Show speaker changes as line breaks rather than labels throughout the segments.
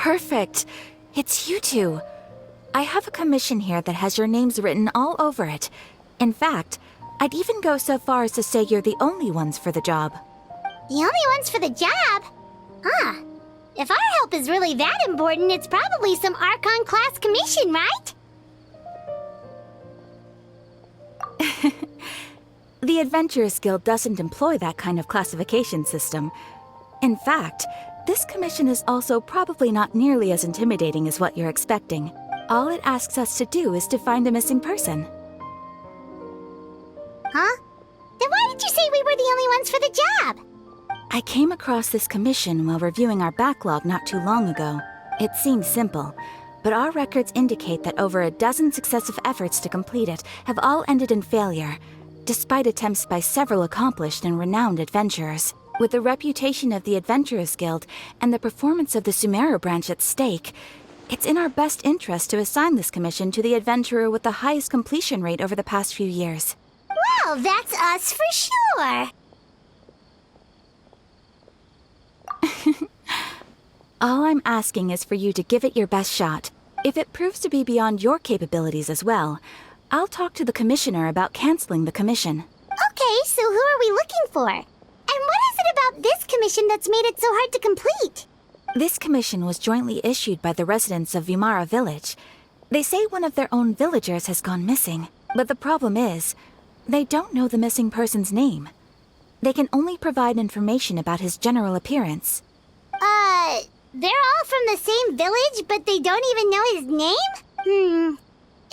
Perfect. It's you two. I have a commission here that has your names written all over it. In fact, I'd even go so far as to say you're the only ones for the job.
The only ones for the job? Huh. If our help is really that important, it's probably some Archon class commission, right?
The Adventurers Guild doesn't employ that kind of classification system. In fact, this commission is also probably not nearly as intimidating as what you're expecting. All it asks us to do is to find a missing person.
Huh? Then why did you say we were the only ones for the job?
I came across this commission while reviewing our backlog not too long ago. It seemed simple, but our records indicate that over a dozen successive efforts to complete it have all ended in failure, despite attempts by several accomplished and renowned adventurers. With the reputation of the Adventurers Guild and the performance of the Sumeru branch at stake, it's in our best interest to assign this commission to the adventurer with the highest completion rate over the past few years.
Well, that's us for sure.
All I'm asking is for you to give it your best shot. If it proves to be beyond your capabilities as well, I'll talk to the commissioner about canceling the commission.
Okay, so who are we looking for? And what is it about this commission that's made it so hard to complete?
This commission was jointly issued by the residents of Vimara Village. They say one of their own villagers has gone missing. But the problem is, they don't know the missing person's name. They can only provide information about his general appearance.
They're all from the same village, but they don't even know his name?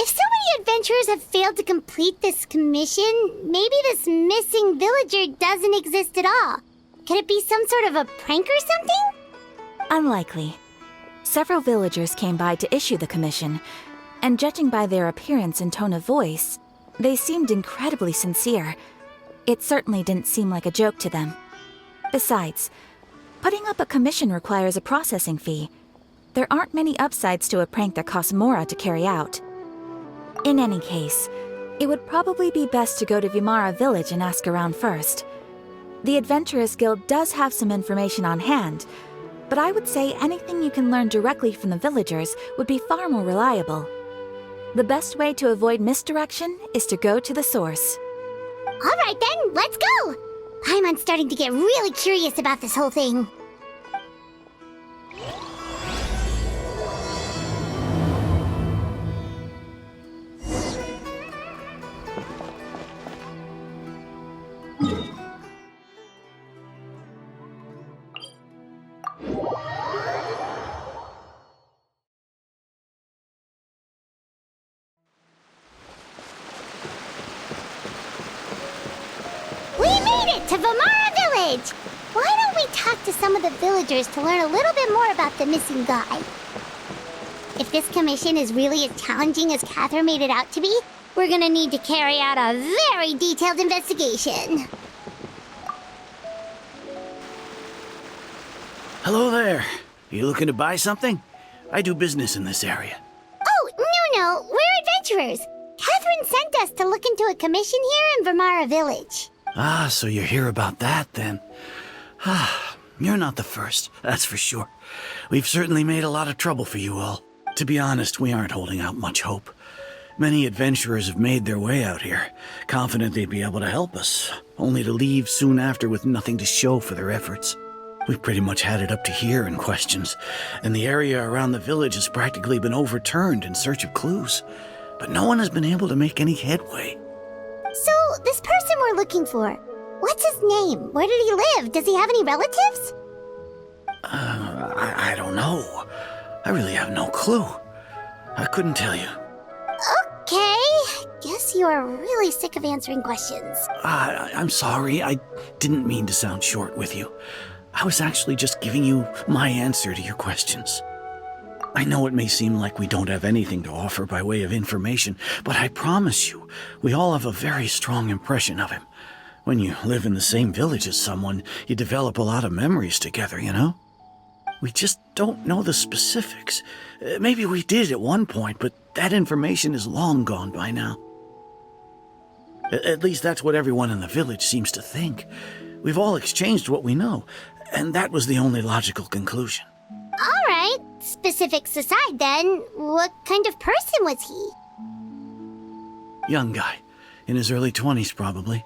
If so many adventurers have failed to complete this commission, maybe this missing villager doesn't exist at all. Could it be some sort of a prank or something?
Unlikely. Several villagers came by to issue the commission, and judging by their appearance and tone of voice, they seemed incredibly sincere. It certainly didn't seem like a joke to them. Besides, putting up a commission requires a processing fee. There aren't many upsides to a prank that costs Mora to carry out. In any case, it would probably be best to go to Vimara Village and ask around first. The Adventurers Guild does have some information on hand, but I would say anything you can learn directly from the villagers would be far more reliable. The best way to avoid misdirection is to go to the source.
All right then, let's go! Paimon's starting to get really curious about this whole thing. To Vimara Village! Why don't we talk to some of the villagers to learn a little bit more about the missing guy? If this commission is really as challenging as Catherine made it out to be, we're gonna need to carry out a very detailed investigation.
Hello there. You looking to buy something? I do business in this area.
Oh, no, we're adventurers. Catherine sent us to look into a commission here in Vimara Village.
Ah, so you're here about that, then. You're not the first, that's for sure. We've certainly made a lot of trouble for you all. To be honest, we aren't holding out much hope. Many adventurers have made their way out here, confident they'd be able to help us, only to leave soon after with nothing to show for their efforts. We've pretty much had it up to here in questions, and the area around the village has practically been overturned in search of clues. But no one has been able to make any headway.
So, this person we're looking for, what's his name? Where did he live? Does he have any relatives?
I don't know. I really have no clue. I couldn't tell you.
Okay, guess you are really sick of answering questions.
I'm sorry, I didn't mean to sound short with you. I was actually just giving you my answer to your questions. I know it may seem like we don't have anything to offer by way of information, but I promise you, we all have a very strong impression of him. When you live in the same village as someone, you develop a lot of memories together, you know? We just don't know the specifics. Maybe we did at one point, but that information is long gone by now. At least that's what everyone in the village seems to think. We've all exchanged what we know, and that was the only logical conclusion.
All right, specifics aside then, what kind of person was he?
Young guy. In his early 20s, probably.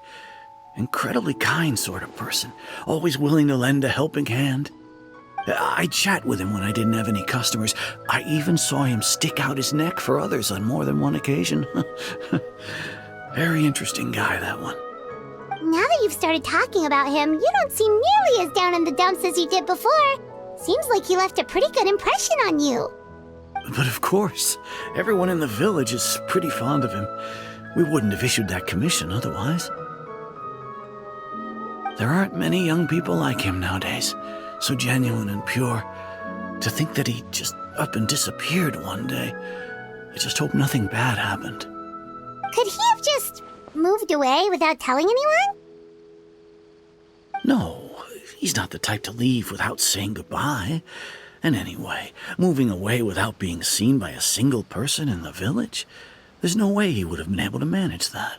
Incredibly kind sort of person. Always willing to lend a helping hand. I'd chat with him when I didn't have any customers. I even saw him stick out his neck for others on more than one occasion. Very interesting guy, that one.
Now that you've started talking about him, you don't seem nearly as down in the dumps as you did before. Seems like he left a pretty good impression on you.
But of course, everyone in the village is pretty fond of him. We wouldn't have issued that commission otherwise. There aren't many young people like him nowadays, so genuine and pure. To think that he just up and disappeared one day, I just hope nothing bad happened.
Could he have just moved away without telling anyone?
No, he's not the type to leave without saying goodbye. And anyway, moving away without being seen by a single person in the village, there's no way he would have been able to manage that.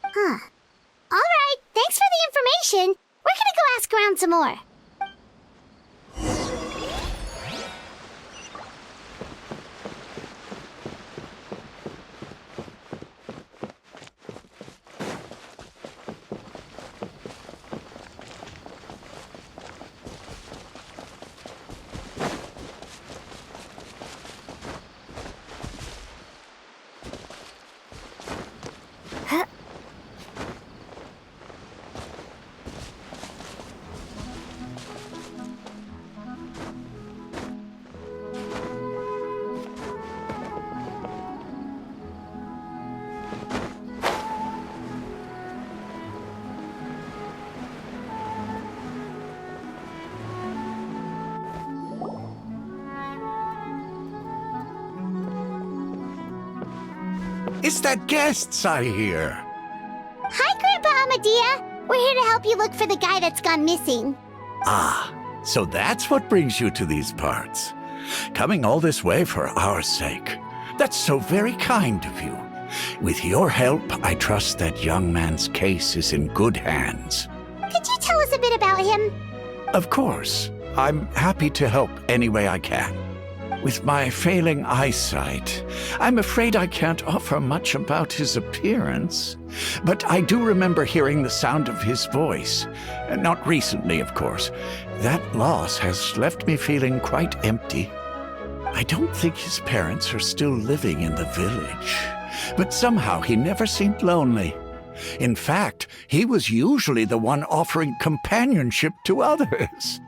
Huh. All right, thanks for the information. We're gonna go ask around some more.
It's that guests I hear.
Hi, Grandpa Amadea. We're here to help you look for the guy that's gone missing.
Ah, so that's what brings you to these parts. Coming all this way for our sake. That's so very kind of you. With your help, I trust that young man's case is in good hands.
Could you tell us a bit about him?
Of course. I'm happy to help any way I can. With my failing eyesight, I'm afraid I can't offer much about his appearance. But I do remember hearing the sound of his voice. Not recently, of course. That loss has left me feeling quite empty. I don't think his parents are still living in the village. But somehow he never seemed lonely. In fact, he was usually the one offering companionship to others.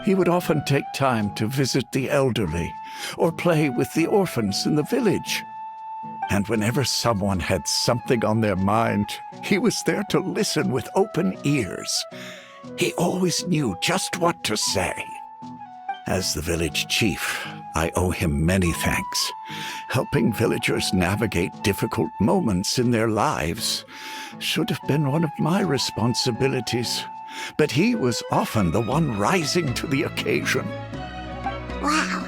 He would often take time to visit the elderly or play with the orphans in the village. And whenever someone had something on their mind, he was there to listen with open ears. He always knew just what to say. As the village chief, I owe him many thanks. Helping villagers navigate difficult moments in their lives should have been one of my responsibilities. But he was often the one rising to the occasion.
Wow.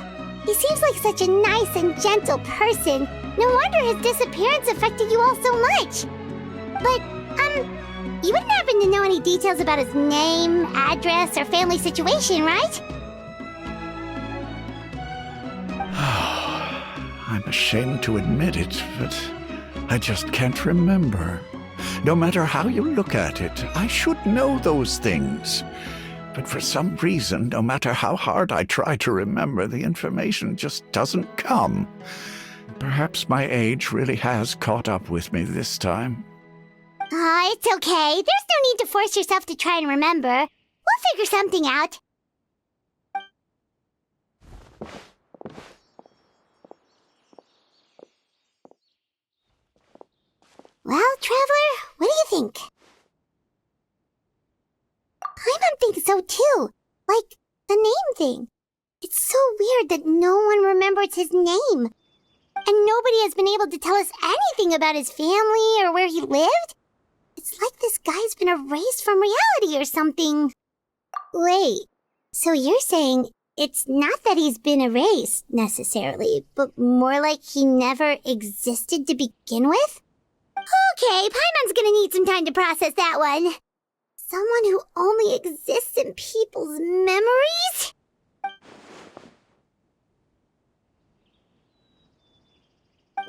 He seems like such a nice and gentle person. No wonder his disappearance affected you all so much. But, you wouldn't happen to know any details about his name, address, or family situation, right?
I'm ashamed to admit it, but I just can't remember. No matter how you look at it, I should know those things. But for some reason, no matter how hard I try to remember, the information just doesn't come. Perhaps my age really has caught up with me this time.
It's okay. There's no need to force yourself to try and remember. We'll figure something out. Well, Traveler, what do you think? Paimon thinks so too. Like, the name thing. It's so weird that no one remembers his name. And nobody has been able to tell us anything about his family or where he lived. It's like this guy's been erased from reality or something. Wait, so you're saying it's not that he's been erased, necessarily, but more like he never existed to begin with? Okay, Paimon's gonna need some time to process that one. Someone who only exists in people's memories?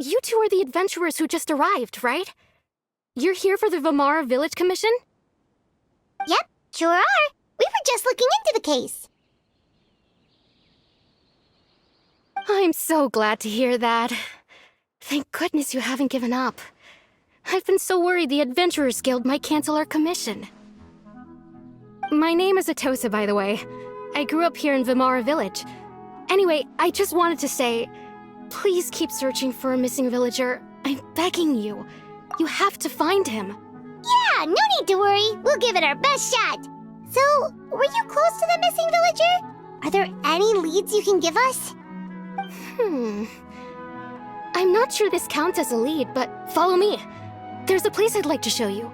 You two are the adventurers who just arrived, right? You're here for the Vamara Village Commission?
Yep, sure are. We were just looking into the case.
I'm so glad to hear that. Thank goodness you haven't given up. I've been so worried the Adventurers Guild might cancel our commission. My name is Atosa, by the way. I grew up here in Vamara Village. Anyway, I just wanted to say, please keep searching for a missing villager. I'm begging you. You have to find him.
Yeah, no need to worry. We'll give it our best shot. So, were you close to the missing villager? Are there any leads you can give us?
I'm not sure this counts as a lead, but follow me. There's a place I'd like to show you.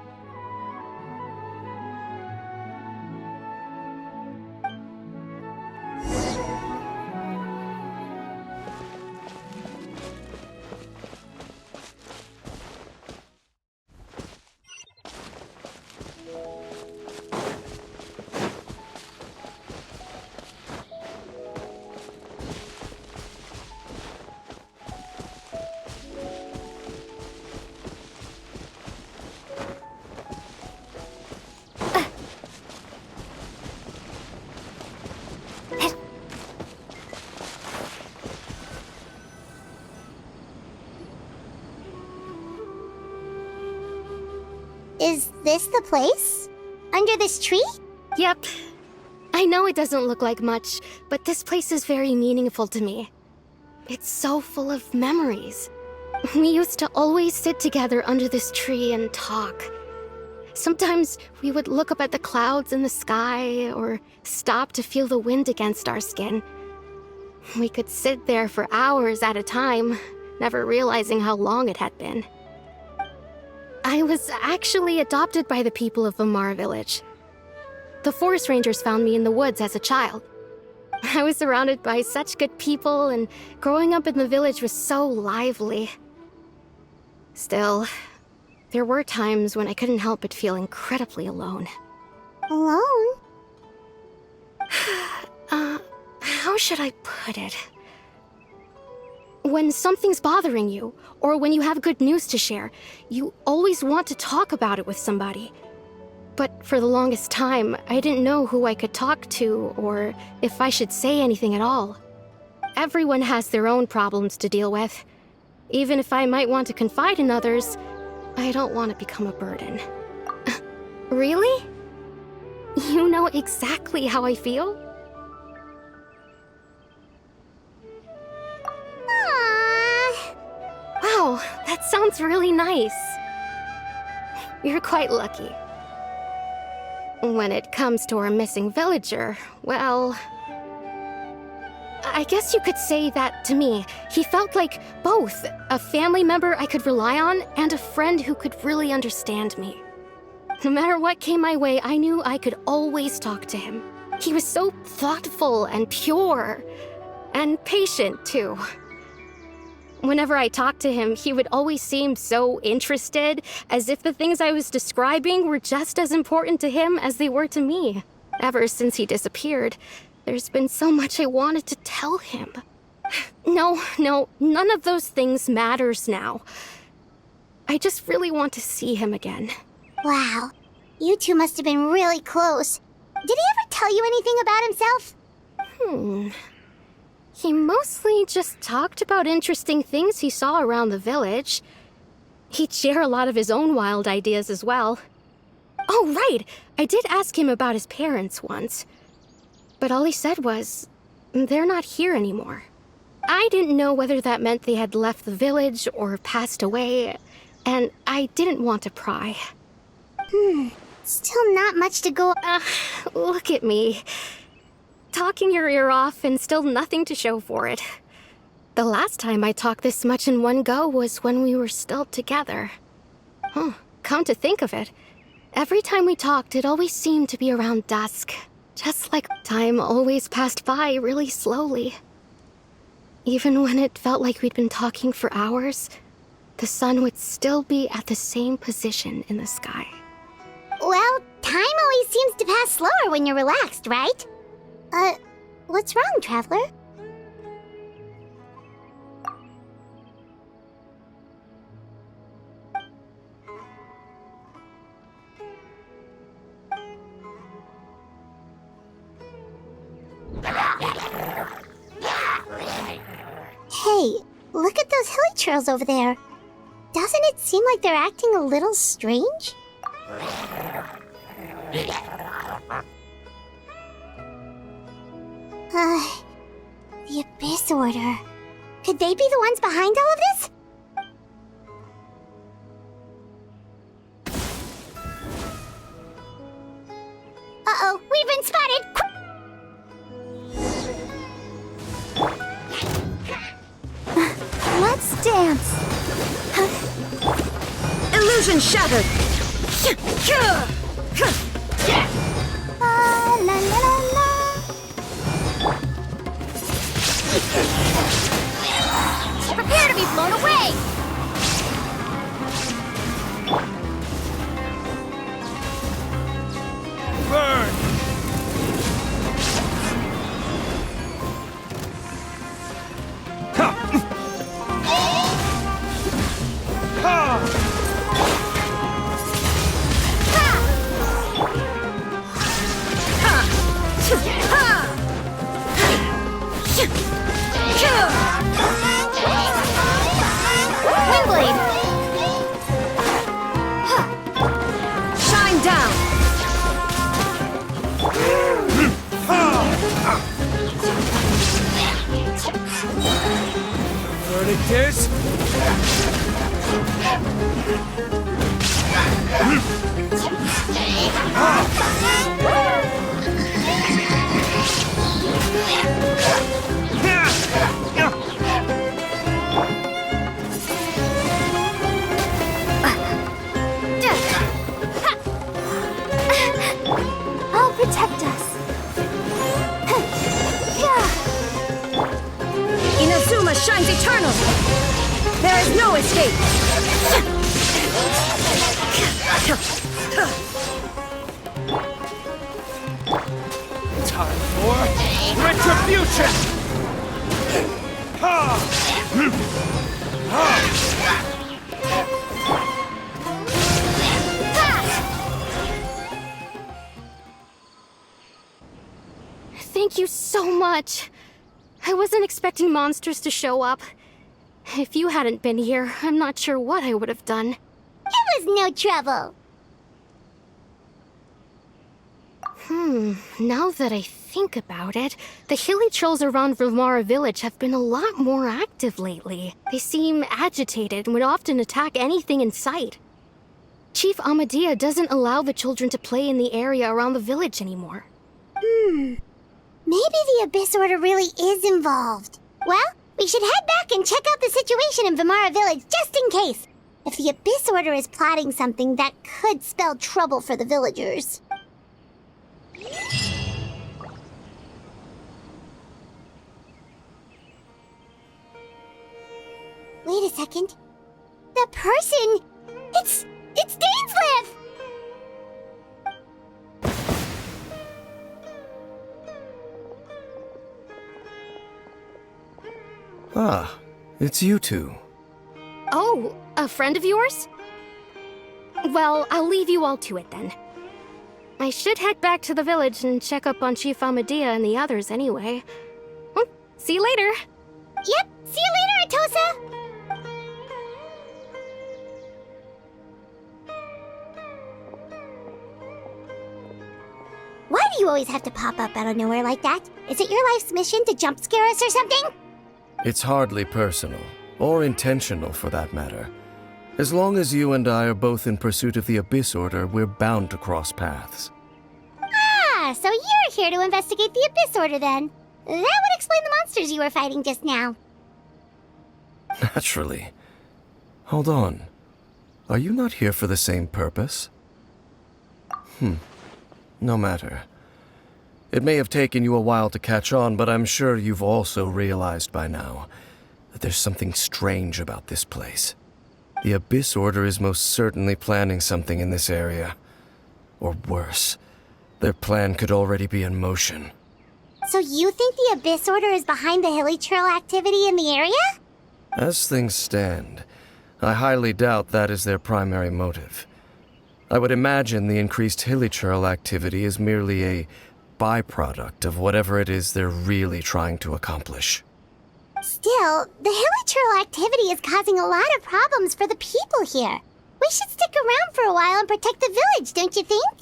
Is this the place? Under this tree?
Yep. I know it doesn't look like much, but this place is very meaningful to me. It's so full of memories. We used to always sit together under this tree and talk. Sometimes we would look up at the clouds in the sky or stop to feel the wind against our skin. We could sit there for hours at a time, never realizing how long it had been. I was actually adopted by the people of Vamara Village. The forest rangers found me in the woods as a child. I was surrounded by such good people, and growing up in the village was so lively. Still, there were times when I couldn't help but feel incredibly alone.
Alone?
How should I put it? When something's bothering you, or when you have good news to share, you always want to talk about it with somebody. But for the longest time, I didn't know who I could talk to, or if I should say anything at all. Everyone has their own problems to deal with. Even if I might want to confide in others, I don't want to become a burden. Really? You know exactly how I feel?
Aww.
Wow, that sounds really nice. You're quite lucky. When it comes to our missing villager, well, I guess you could say that to me. He felt like both a family member I could rely on and a friend who could really understand me. No matter what came my way, I knew I could always talk to him. He was so thoughtful and pure, and patient too. Whenever I talked to him, he would always seem so interested, as if the things I was describing were just as important to him as they were to me. Ever since he disappeared, there's been so much I wanted to tell him. No, none of those things matters now. I just really want to see him again.
Wow. You two must have been really close. Did he ever tell you anything about himself?
He mostly just talked about interesting things he saw around the village. He'd share a lot of his own wild ideas as well. Oh, right! I did ask him about his parents once. But all he said was, they're not here anymore. I didn't know whether that meant they had left the village or passed away, and I didn't want to pry.
Still not much to go.
Look at me. Talking your ear off and still nothing to show for it. The last time I talked this much in one go was when we were still together. Come to think of it, every time we talked, it always seemed to be around dusk. Just like time always passed by really slowly. Even when it felt like we'd been talking for hours, the sun would still be at the same position in the sky.
Well, time always seems to pass slower when you're relaxed, right? What's wrong, Traveler? Hey, look at those hilly trails over there. Doesn't it seem like they're acting a little strange? The Abyss Order. Could they be the ones behind all of this? Uh-oh, we've been spotted! Let's dance.
Illusion shattered!
La la la la. Prepare to be blown away!
Burn!
Windblade!
Shine down!
Verdict is...
I'll protect us.
Inazuma shines eternal! There is no escape!
Time for retribution!
Thank you so much. I wasn't expecting monsters to show up. If you hadn't been here, I'm not sure what I would have done.
It was no trouble.
Now that I think about it, the hilly trolls around Vilmara village have been a lot more active lately. They seem agitated and would often attack anything in sight. Chief Amadea doesn't allow the children to play in the area around the village anymore.
Maybe the Abyss Order really is involved. Well, we should head back and check out the situation in Vilmara village just in case. If the Abyss Order is plotting something, that could spell trouble for the villagers. Wait a second. The person... It's Dainsleif!
Ah, it's you two.
Oh, a friend of yours? Well, I'll leave you all to it then. I should head back to the village and check up on Chief Amadea and the others anyway. Well, see you later.
Yep, see you later, Atosa! Why do you always have to pop up out of nowhere like that? Is it your life's mission to jump scare us or something?
It's hardly personal, or intentional for that matter. As long as you and I are both in pursuit of the Abyss Order, we're bound to cross paths.
Ah, so you're here to investigate the Abyss Order then. That would explain the monsters you were fighting just now.
Naturally. Hold on. Are you not here for the same purpose? No matter. It may have taken you a while to catch on, but I'm sure you've also realized by now that there's something strange about this place. The Abyss Order is most certainly planning something in this area. Or worse, their plan could already be in motion.
So you think the Abyss Order is behind the hilly trail activity in the area?
As things stand, I highly doubt that is their primary motive. I would imagine the increased hilly trail activity is merely a byproduct of whatever it is they're really trying to accomplish.
Still, the hilichurl activity is causing a lot of problems for the people here. We should stick around for a while and protect the village, don't you think?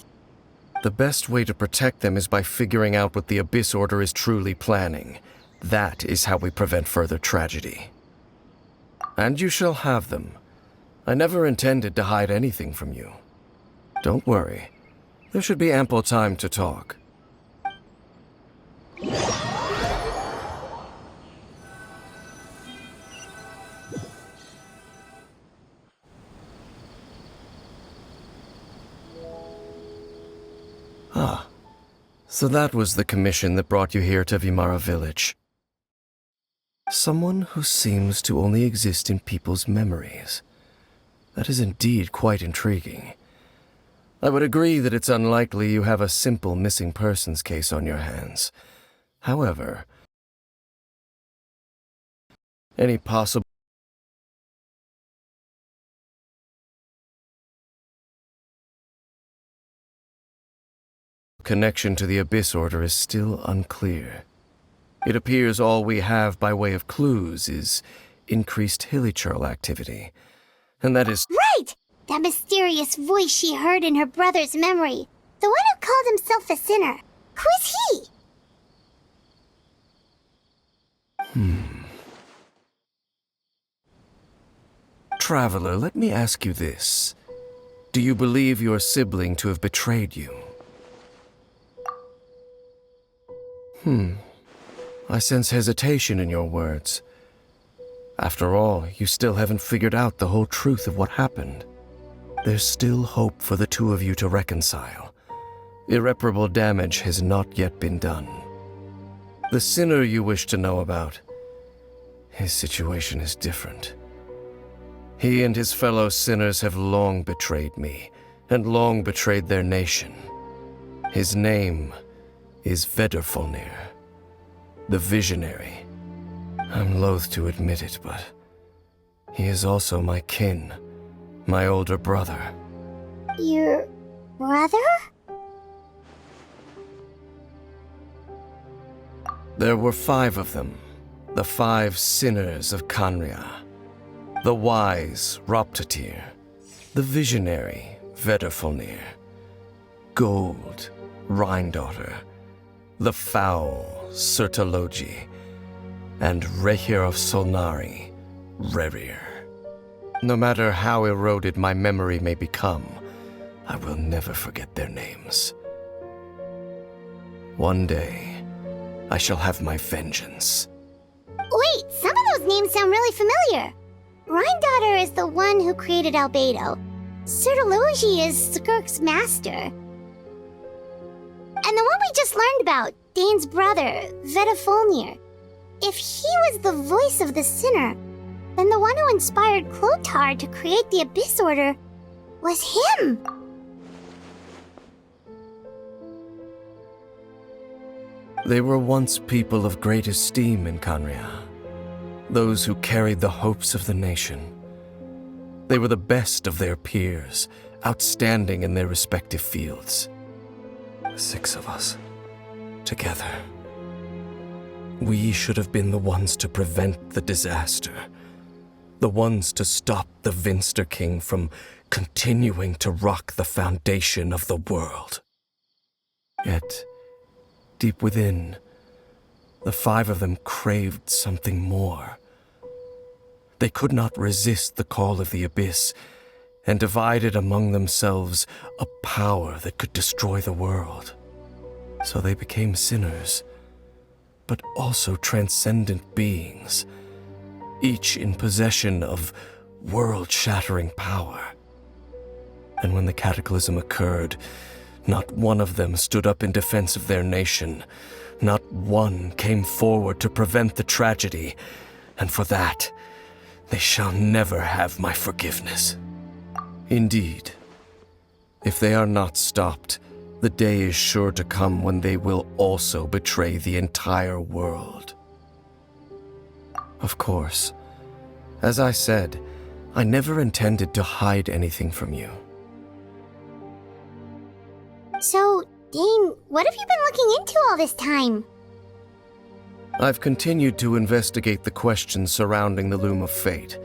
The best way to protect them is by figuring out what the Abyss Order is truly planning. That is how we prevent further tragedy. And you shall have them. I never intended to hide anything from you. Don't worry. There should be ample time to talk. Ah, so that was the commission that brought you here to Vimara Village. Someone who seems to only exist in people's memories. That is indeed quite intriguing. I would agree that it's unlikely you have a simple missing persons case on your hands. However, any possible connection to the Abyss Order is still unclear. It appears all we have by way of clues is increased hilichurl activity, and that is—
Right! That mysterious voice she heard in her brother's memory. The one who called himself a sinner. Who is he?
Traveler, let me ask you this. Do you believe your sibling to have betrayed you? I sense hesitation in your words. After all, you still haven't figured out the whole truth of what happened. There's still hope for the two of you to reconcile. Irreparable damage has not yet been done. The sinner you wish to know about, his situation is different. He and his fellow sinners have long betrayed me, and long betrayed their nation. His name is Vedrfolnir, the Visionary. I'm loath to admit it, but he is also my kin, my older brother.
Your brother?
There were 5 of them, the 5 sinners of Khaenri'ah. The wise Roptatyr, the visionary Vedrfolnir, Gold Rhindaughter, the foul Sertologi, and Rehir of Solnari, Rerir. No matter how eroded my memory may become, I will never forget their names. One day, I shall have my vengeance.
Wait, some of those names sound really familiar. Rhindaughter is the one who created Albedo. Sertologi is Skirk's master. And the one we just learned about, Dane's brother, Vedrfolnir. If he was the voice of the sinner, then the one who inspired Clothar to create the Abyss Order was him!
They were once people of great esteem in Khaenri'ah, those who carried the hopes of the nation. They were the best of their peers, outstanding in their respective fields. 6 of us, together. We should have been the ones to prevent the disaster. The ones to stop the Vinster King from continuing to rock the foundation of the world. Yet, deep within, the 5 of them craved something more. They could not resist the call of the Abyss, and divided among themselves a power that could destroy the world. So they became sinners, but also transcendent beings, each in possession of world-shattering power. And when the cataclysm occurred, not one of them stood up in defense of their nation. Not one came forward to prevent the tragedy, and for that, they shall never have my forgiveness. Indeed, if they are not stopped, the day is sure to come when they will also betray the entire world. Of course, as I said, I never intended to hide anything from you.
So, Dane, what have you been looking into all this time?
I've continued to investigate the questions surrounding the Loom of Fate.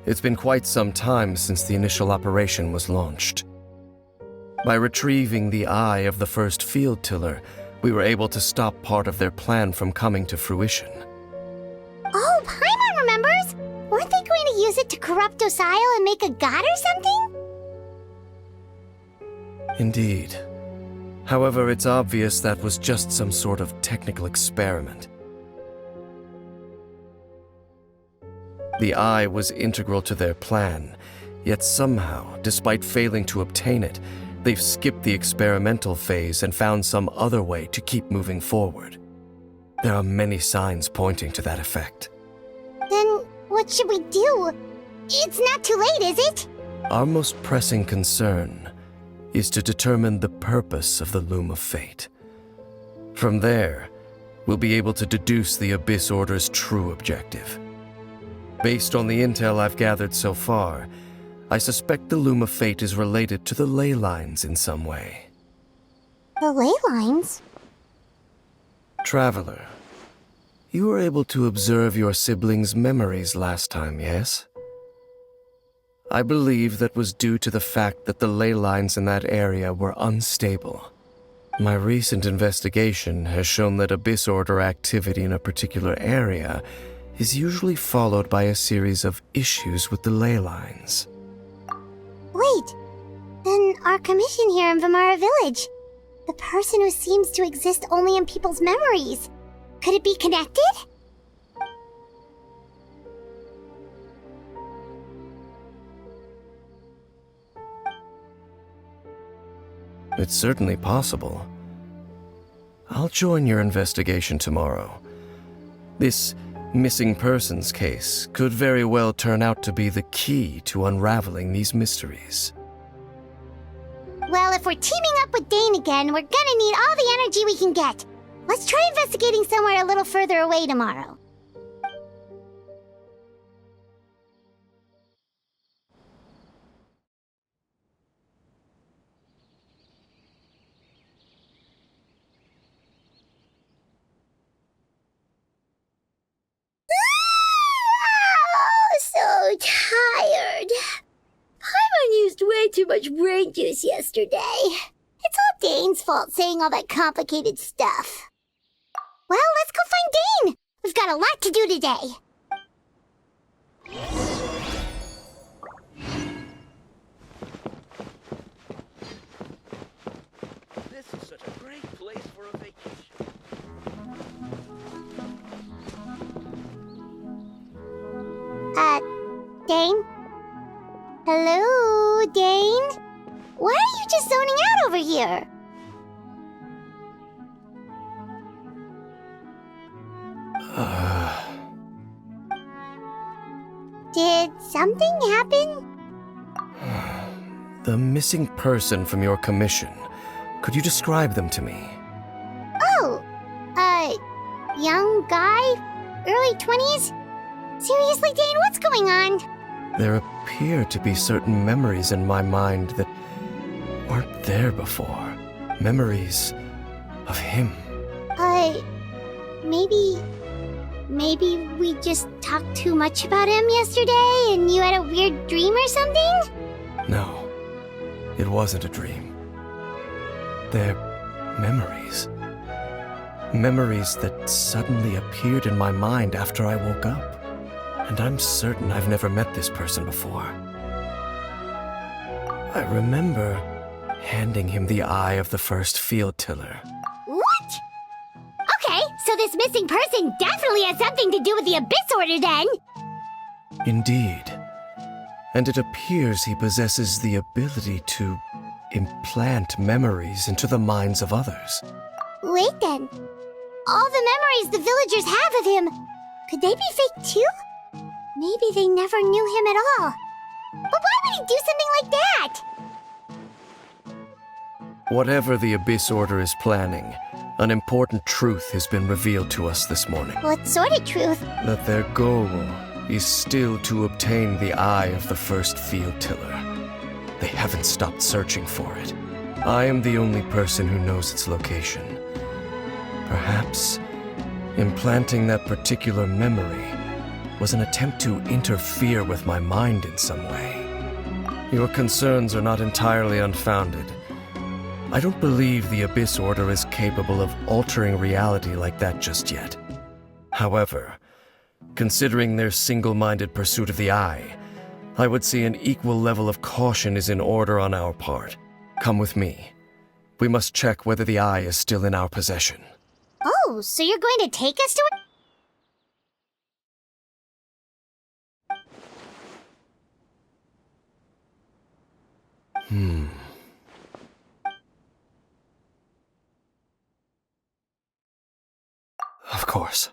It's been quite some time since the initial operation was launched. By retrieving the eye of the first field tiller, we were able to stop part of their plan from coming to fruition.
Oh, Paimon remembers! Weren't they going to use it to corrupt Osile and make a god or something?
Indeed. However, it's obvious that was just some sort of technical experiment. The eye was integral to their plan, yet somehow, despite failing to obtain it, they've skipped the experimental phase and found some other way to keep moving forward. There are many signs pointing to that effect.
Then what should we do? It's not too late, is it?
Our most pressing concern is to determine the purpose of the Loom of Fate. From there, we'll be able to deduce the Abyss Order's true objective. Based on the intel I've gathered so far, I suspect the Loom of Fate is related to the ley lines in some way.
The ley lines?
Traveler, you were able to observe your siblings' memories last time, yes? I believe that was due to the fact that the ley lines in that area were unstable. My recent investigation has shown that Abyss Order activity in a particular area is usually followed by a series of issues with the ley lines.
Wait, then our commission here in Vimara Village, the person who seems to exist only in people's memories, could it be connected?
It's certainly possible. I'll join your investigation tomorrow. This missing persons case could very well turn out to be the key to unraveling these mysteries.
Well, if we're teaming up with Dane again, we're gonna need all the energy we can get. Let's try investigating somewhere a little further away tomorrow. So tired. Paimon used way too much brain juice yesterday. It's all Dane's fault saying all that complicated stuff. Well, let's go find Dane. We've got a lot to do today.
This is such a great place for a vacation.
Dane? Hello, Dane? Why are you just zoning out over here? Did something happen?
The missing person from your commission. Could you describe them to me?
Oh, young guy? Early 20s? Seriously, Dane, what's going on?
There appear to be certain memories in my mind that weren't there before. Memories of him.
Maybe we just talked too much about him yesterday and you had a weird dream or something?
No, it wasn't a dream. They're memories. Memories that suddenly appeared in my mind after I woke up. And I'm certain I've never met this person before. I remember handing him the eye of the first field tiller.
What? Okay, so this missing person definitely has something to do with the Abyss Order then.
Indeed. And it appears he possesses the ability to implant memories into the minds of others.
Wait then. All the memories the villagers have of him, could they be fake too? Maybe they never knew him at all. But why would he do something like that?
Whatever the Abyss Order is planning, an important truth has been revealed to us this morning.
What sort of truth?
That their goal is still to obtain the eye of the first field tiller. They haven't stopped searching for it. I am the only person who knows its location. Perhaps implanting that particular memory was an attempt to interfere with my mind in some way. Your concerns are not entirely unfounded. I don't believe the Abyss Order is capable of altering reality like that just yet. However, considering their single-minded pursuit of the Eye, I would say an equal level of caution is in order on our part. Come with me. We must check whether the Eye is still in our possession.
Oh, so you're going to take us to it?
Of course.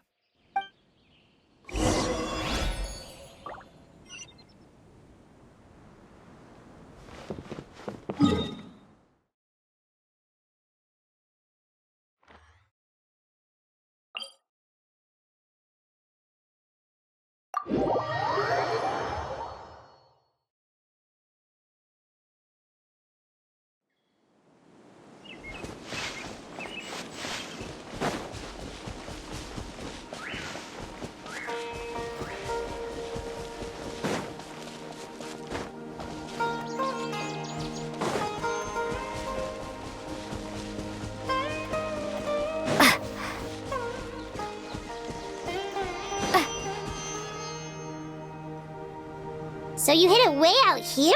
So you hid it way out here?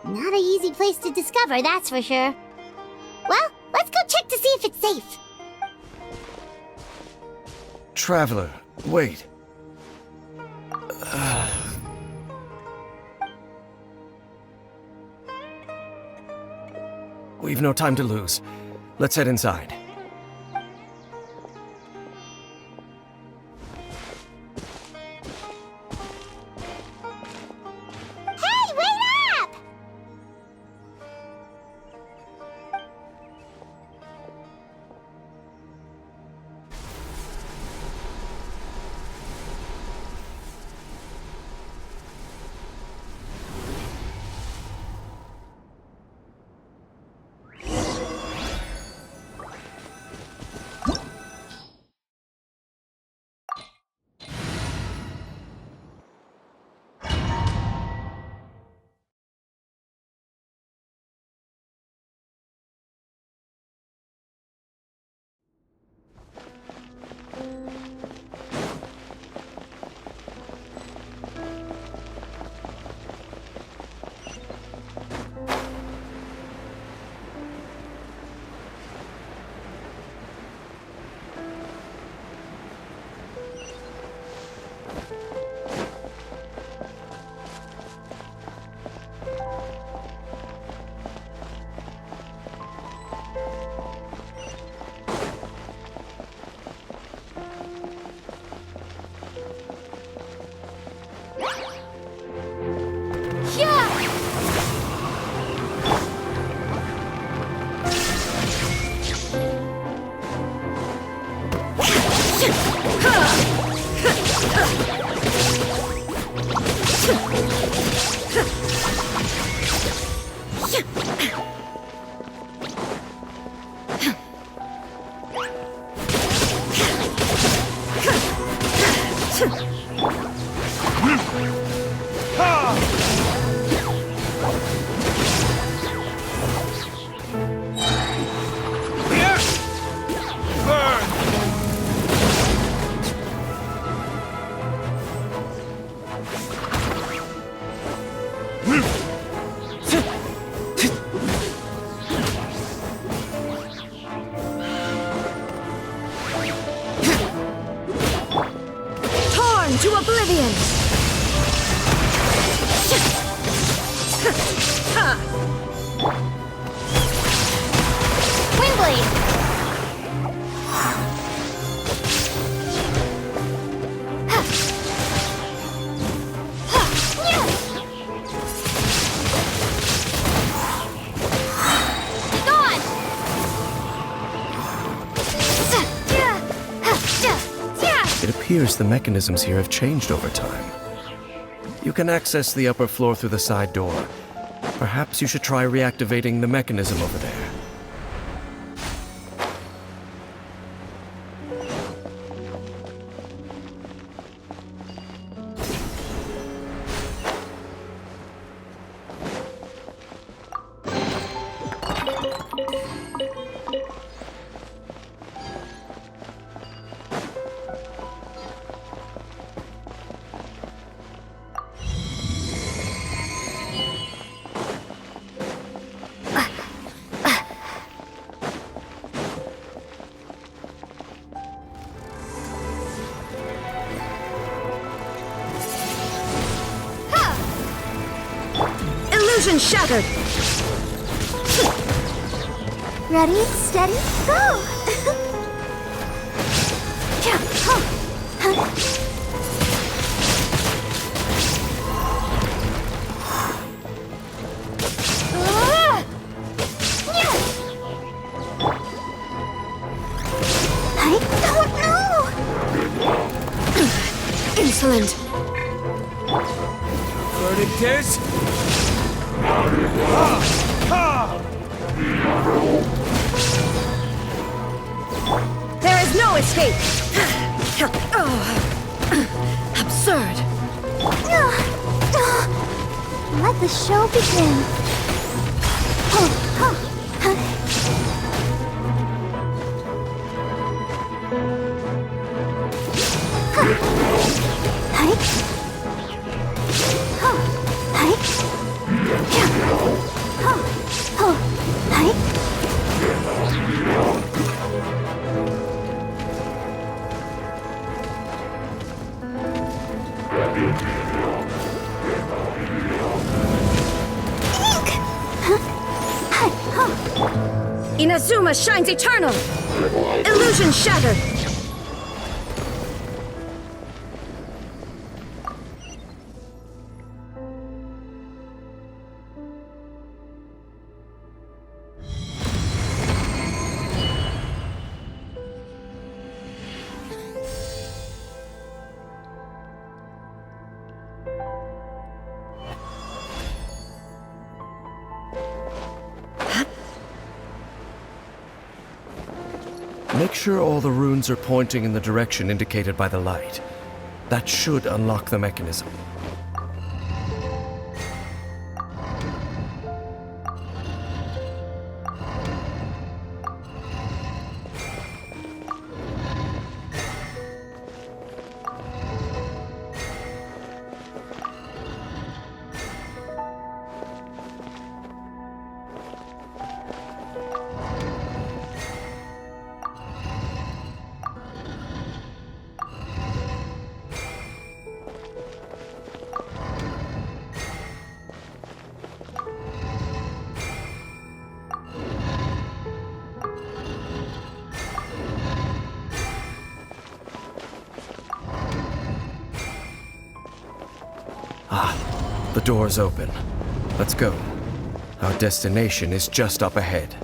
Not an easy place to discover, that's for sure. Well, let's go check to see if it's safe.
Traveler, wait. We've no time to lose. Let's head inside.
Hey, wait up!
To oblivion!
Windblade!
It appears the mechanisms here have changed over time. You can access the upper floor through the side door, Perhaps you should try reactivating the mechanism over there.
Illusion shattered!
Ready, steady, go! I don't know!
Insolent!
Verdict is...
There is no escape! Absurd!
Let the show begin.
Inazuma shines eternal! Illusion shattered!
Make sure all the runes are pointing in the direction indicated by the light. That should unlock the mechanism. The door's open. Let's go. Our destination is just up ahead.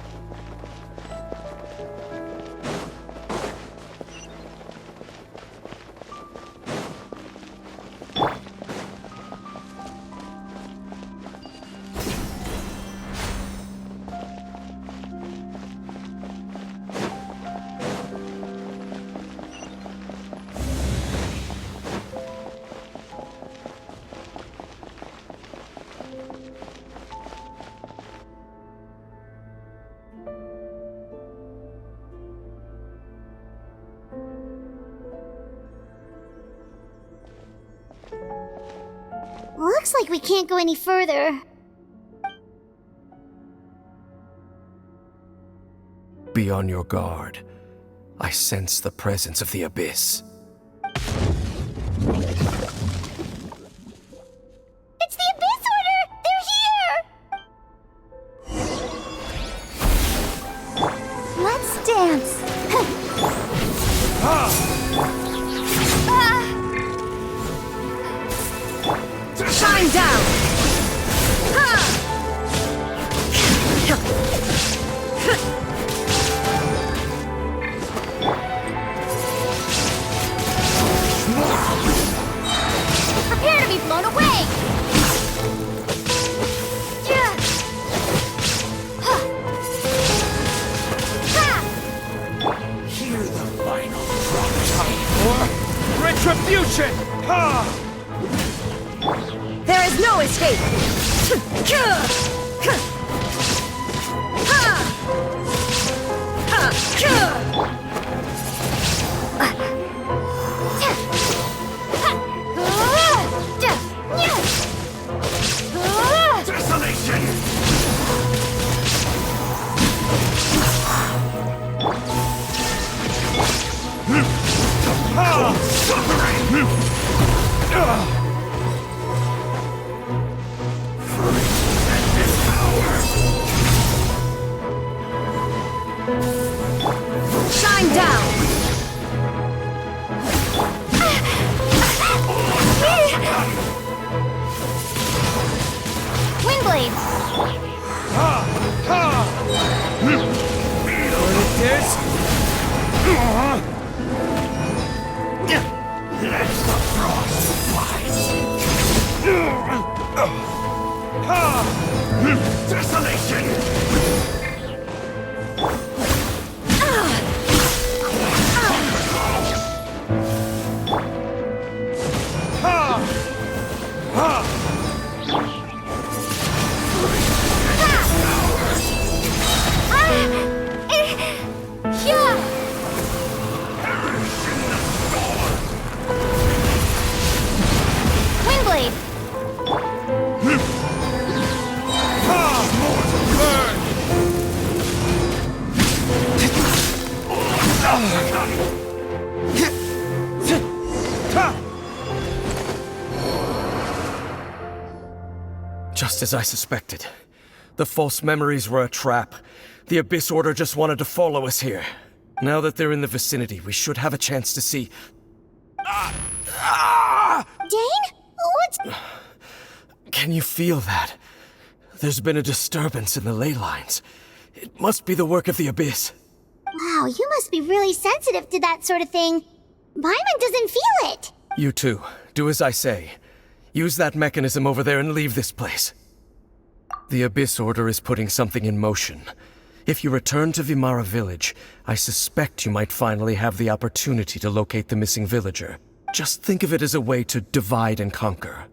Looks like we can't go any further.
Be on your guard. I sense the presence of the Abyss.
It's the Abyss Order! They're here! Let's dance.
Shine down!
Prepare to be blown away!
Destruction!
There is no escape!
Desolation! Suffering!
Shine down!
Windblade!
Let the frost bite! Desolation!
Windblade!
Just as I suspected. The false memories were a trap. The Abyss Order just wanted to follow us here. Now that they're in the vicinity, we should have a chance to see...
Dane? What's...
Can you feel that? There's been a disturbance in the ley lines. It must be the work of the Abyss.
Wow, you must be really sensitive to that sort of thing. Paimon doesn't feel it.
You too. Do as I say. Use that mechanism over there and leave this place. The Abyss Order is putting something in motion. If you return to Vimara Village, I suspect you might finally have the opportunity to locate the missing villager. Just think of it as a way to divide and conquer.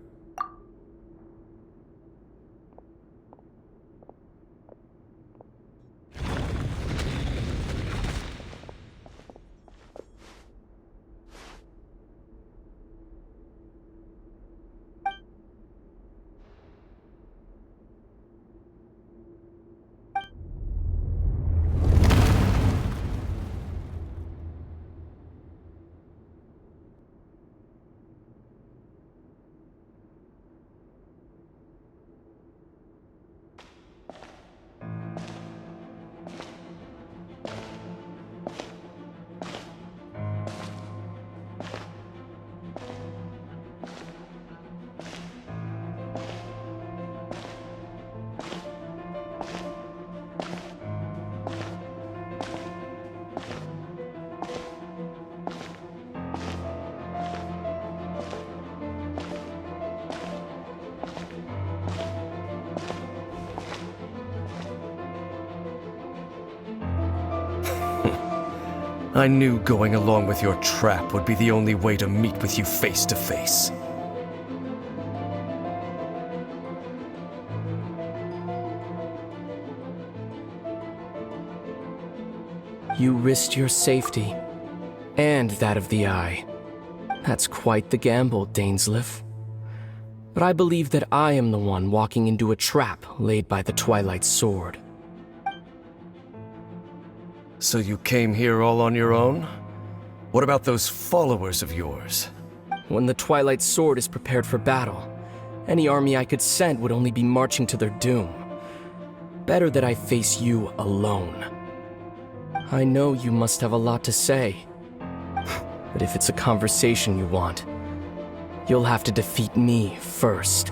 I knew going along with your trap would be the only way to meet with you face to face.
You risked your safety, and that of the Eye. That's quite the gamble, Dainsleif. But I believe that I am the one walking into a trap laid by the Twilight Sword.
So you came here all on your own? What about those followers of yours?
When the Twilight Sword is prepared for battle, any army I could send would only be marching to their doom. Better that I face you alone. I know you must have a lot to say, but if it's a conversation you want, you'll have to defeat me first.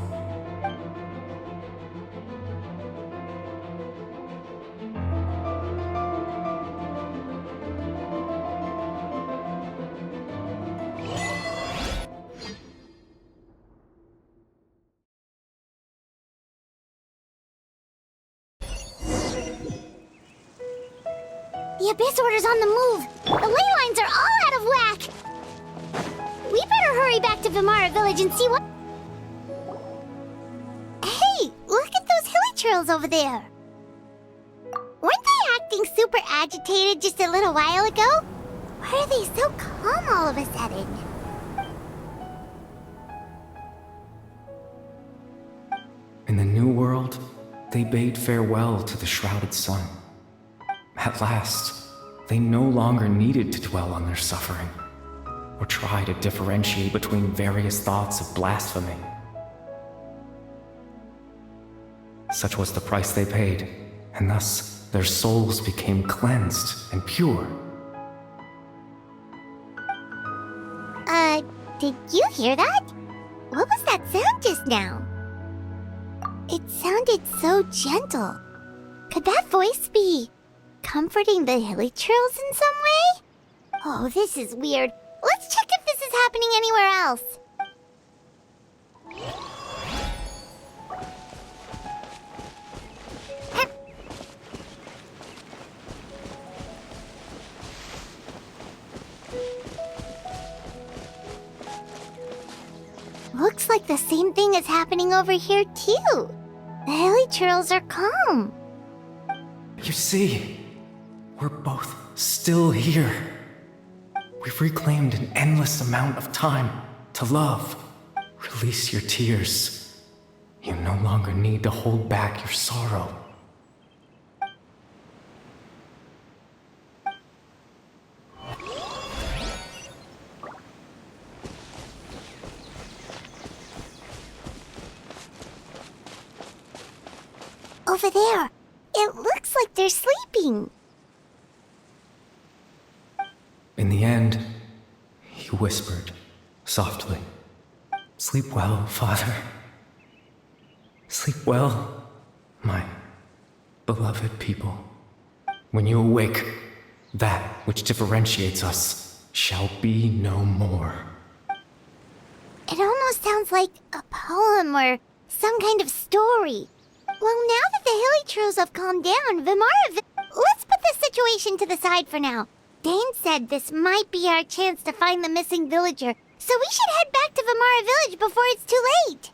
The Abyss Order's on the move. The ley lines are all out of whack. We better better hurry back to Vimara Village and see what... Hey, look at those hilichurls over there. Weren't they acting super agitated just a little while ago? Why are they so calm all of a sudden?
In the new world, they bade farewell to the shrouded sun. At last, they no longer needed to dwell on their suffering, or try to differentiate between various thoughts of blasphemy. Such was the price they paid, and thus their souls became cleansed and pure.
Did you hear that? What was that sound just now? It sounded so gentle. Could that voice be comforting the hilichurls in some way? Oh, this is weird. Let's check if this is happening anywhere else. Looks like the same thing is happening over here too. The hilichurls are calm.
You see, we're both still here. We've reclaimed an endless amount of time to love. Release your tears. You no longer need to hold back your sorrow.
Over there. It looks like they're sleeping.
In the end, he whispered, softly, "Sleep well, Father. Sleep well, my beloved people. When you awake, that which differentiates us shall be no more."
It almost sounds like a poem or some kind of story. Well, now that the hilichurls have calmed down, let's put this situation to the side for now. Dane said this might be our chance to find the missing villager, so we should head back to Vimara Village before it's too late.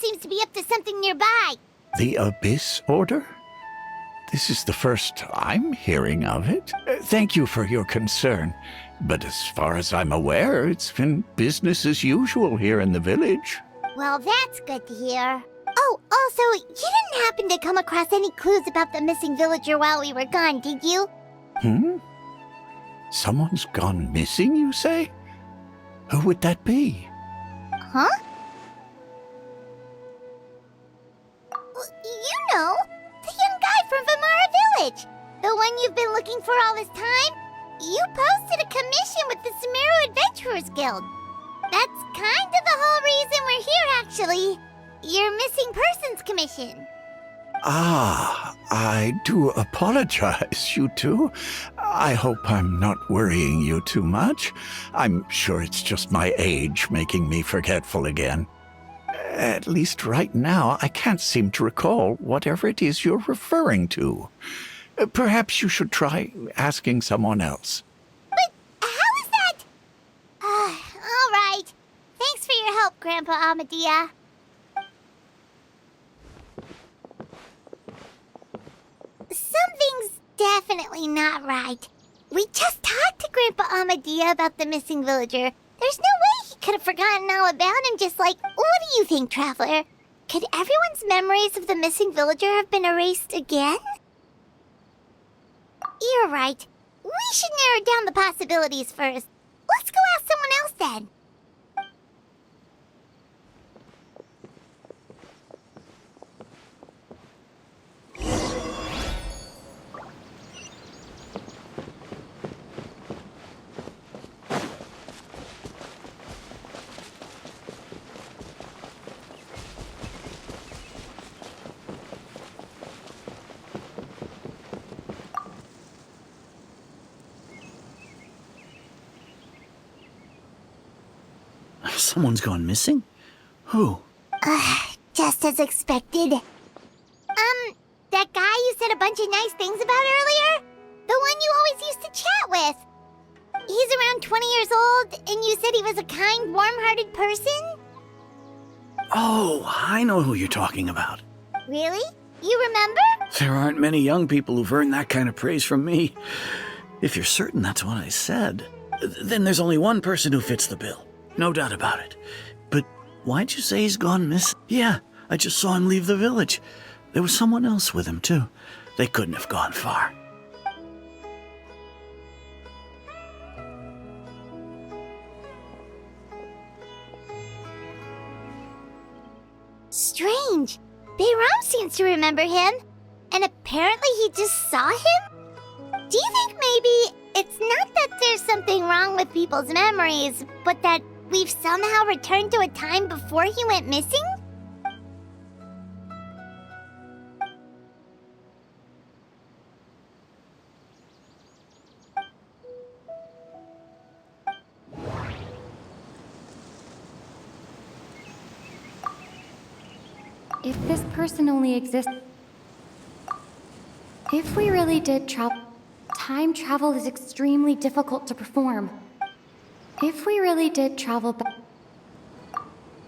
Seems to be up to something nearby.
The Abyss Order? This is the first I'm hearing of it. Thank you for your concern, but as far as I'm aware, it's been business as usual here in the village.
Well, that's good to hear. Oh, also, you didn't happen to come across any clues about the missing villager while we were gone, did you?
Someone's gone missing, you say? Who would that be?
Huh? You know, the young guy from Vimara Village. The one you've been looking for all this time. You posted a commission with the Sumeru Adventurers Guild. That's kind of the whole reason we're here, actually. Your missing persons commission.
Ah, I do apologize, you two. I hope I'm not worrying you too much. I'm sure it's just my age making me forgetful again. At least right now, I can't seem to recall whatever it is you're referring to. Perhaps you should try asking someone else.
But how is that? All right. Thanks for your help, Grandpa Amadia. Something's definitely not right. We just talked to Grandpa Amadia about the missing villager. There's no way he could have forgotten all about him, just like... What do you think, Traveler? Could everyone's memories of the missing villager have been erased again? You're right. We should narrow down the possibilities first. Let's go ask someone else then.
Someone's gone missing? Who?
Just as expected. That guy you said a bunch of nice things about earlier? The one you always used to chat with. He's around 20 years old, and you said he was a kind, warm-hearted person?
Oh, I know who you're talking about.
Really? You remember?
There aren't many young people who've earned that kind of praise from me. If you're certain that's what I said, then there's only one person who fits the bill. No doubt about it. But why'd you say he's gone missing? Yeah, I just saw him leave the village. There was someone else with him, too. They couldn't have gone far.
Strange. Bayram seems to remember him. And apparently he just saw him? Do you think maybe it's not that there's something wrong with people's memories, but that we've somehow returned to a time before he went missing?
If this person only exists... If we really did travel... Time travel is extremely difficult to perform. If we really did travel back...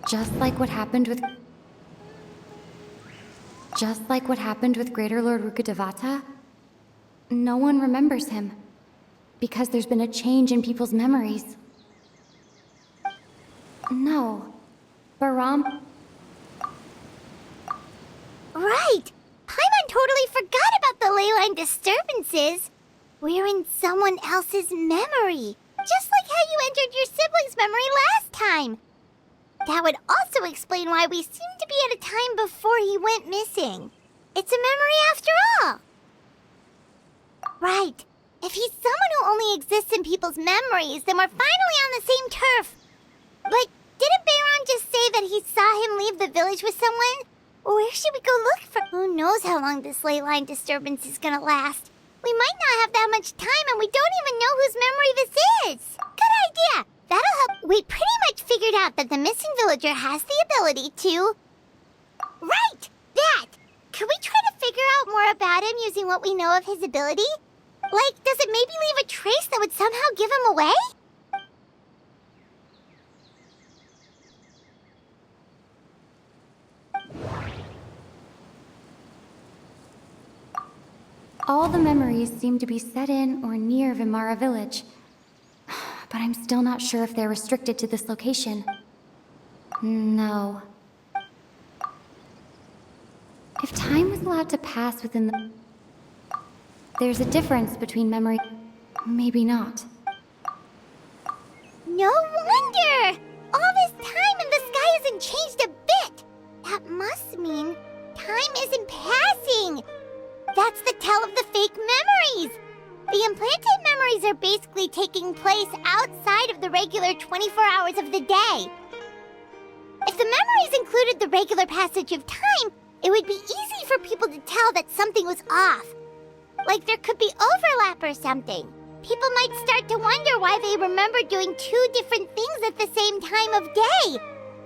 Just like what happened with... Just like what happened with Greater Lord Rukkhadevata, no one remembers him. Because there's been a change in people's memories. No. Baram...
Right! Paimon totally forgot about the leyline disturbances. We're in someone else's memory. Just like how you entered your sibling's memory last time. That would also explain why we seem to be at a time before he went missing. It's a memory after all. Right. If he's someone who only exists in people's memories, then we're finally on the same turf. But didn't Bayron just say that he saw him leave the village with someone? Where should we go look for? Who knows how long this ley line disturbance is gonna last? We might not have that much time, and we don't even know whose memory this is. Good idea. That'll help. We pretty much figured out that the missing villager has the ability to... Right! That! Could we try to figure out more about him using what we know of his ability? Like, does it maybe leave a trace that would somehow give him away?
All the memories seem to be set in or near Vimara village. But I'm still not sure if they're restricted to this location. No. If time was allowed to pass within the... There's a difference between memory... Maybe not.
No wonder! All this time and the sky hasn't changed a bit! That must mean time isn't passing! That's the tell of the fake memories! The implanted memories are basically taking place outside of the regular 24 hours of the day. If the memories included the regular passage of time, it would be easy for people to tell that something was off. Like there could be overlap or something. People might start to wonder why they remember doing two different things at the same time of day.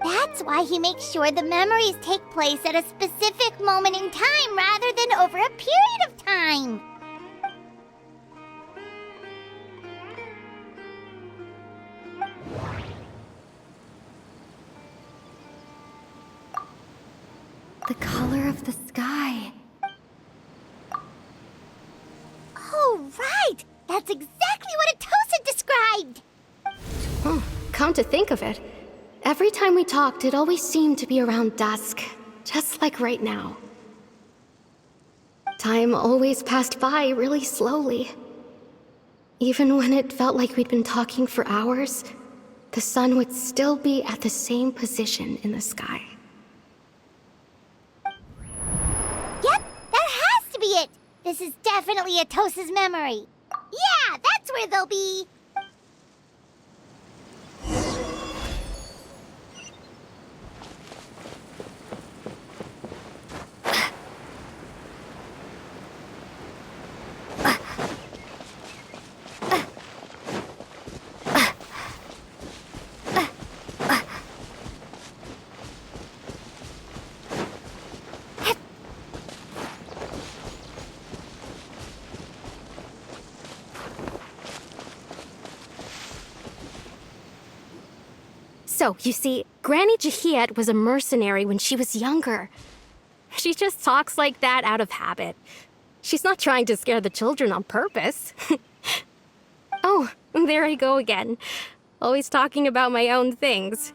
That's why he makes sure the memories take place at a specific moment in time rather than over a period of time.
The color of the sky.
Oh, right! That's exactly what Atosa described!
Oh, come to think of it, every time we talked, it always seemed to be around dusk, just like right now. Time always passed by really slowly. Even when it felt like we'd been talking for hours, the sun would still be at the same position in the sky.
Yep, that has to be it! This is definitely Atosa's memory. Yeah, that's where they'll be!
So, you see, Granny Jahiet was a mercenary when she was younger. She just talks like that out of habit. She's not trying to scare the children on purpose. Oh, there I go again. Always talking about my own things.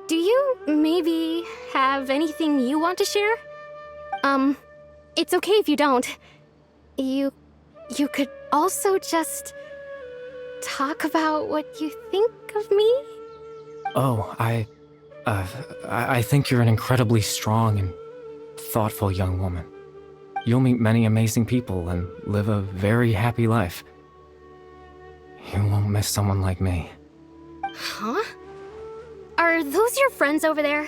Do you maybe have anything you want to share? It's okay if you don't. You could also just talk about what you think of me?
Oh, I think you're an incredibly strong and thoughtful young woman. You'll meet many amazing people and live a very happy life. You won't miss someone like me.
Huh? Are those your friends over there?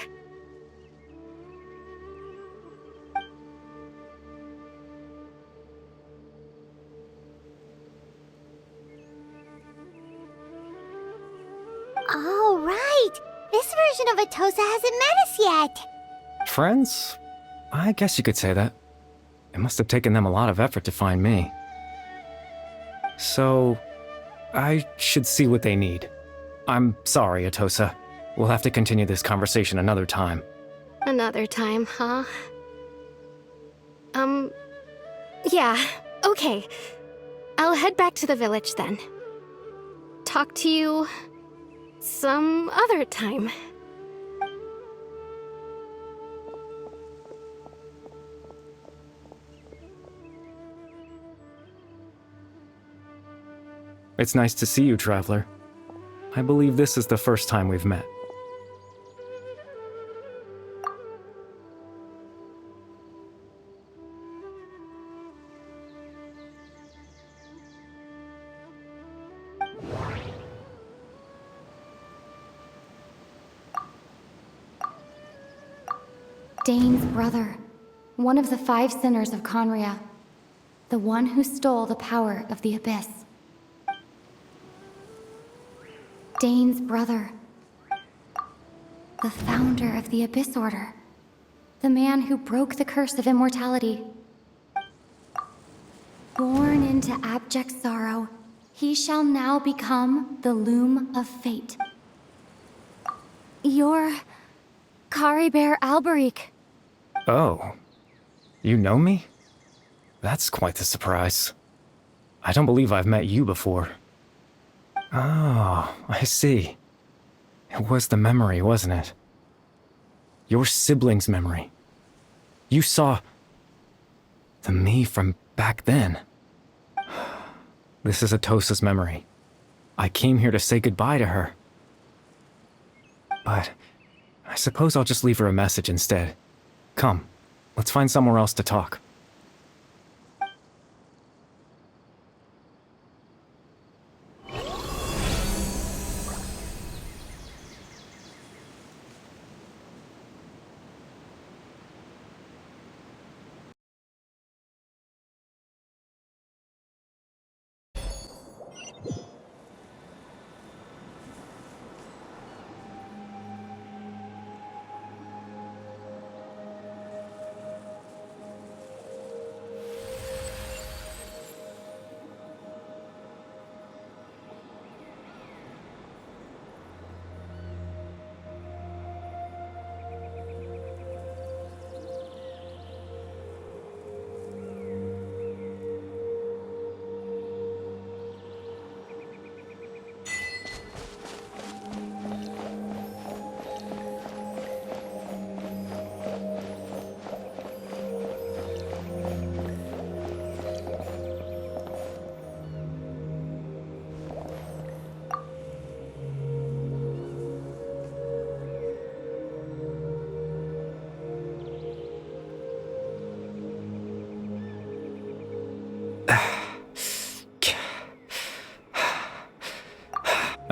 Oh, right! This version of Atosa hasn't met us yet!
Friends? I guess you could say that. It must have taken them a lot of effort to find me. So, I should see what they need. I'm sorry, Atosa. We'll have to continue this conversation another time.
Another time, huh? Yeah, okay. I'll head back to the village then. Talk to you some other time.
It's nice to see you, Traveler. I believe this is the first time we've met.
Dane's brother, one of the 5 sinners of Conria, the one who stole the power of the Abyss. Dane's brother, the founder of the Abyss Order, the man who broke the curse of immortality. Born into abject sorrow, he shall now become the Loom of Fate. You're Caribert Alberic.
Oh. You know me? That's quite the surprise. I don't believe I've met you before. Oh, I see. It was the memory, wasn't it? Your sibling's memory. You saw the me from back then. This is Atosa's memory. I came here to say goodbye to her. But I suppose I'll just leave her a message instead. Come, let's find somewhere else to talk.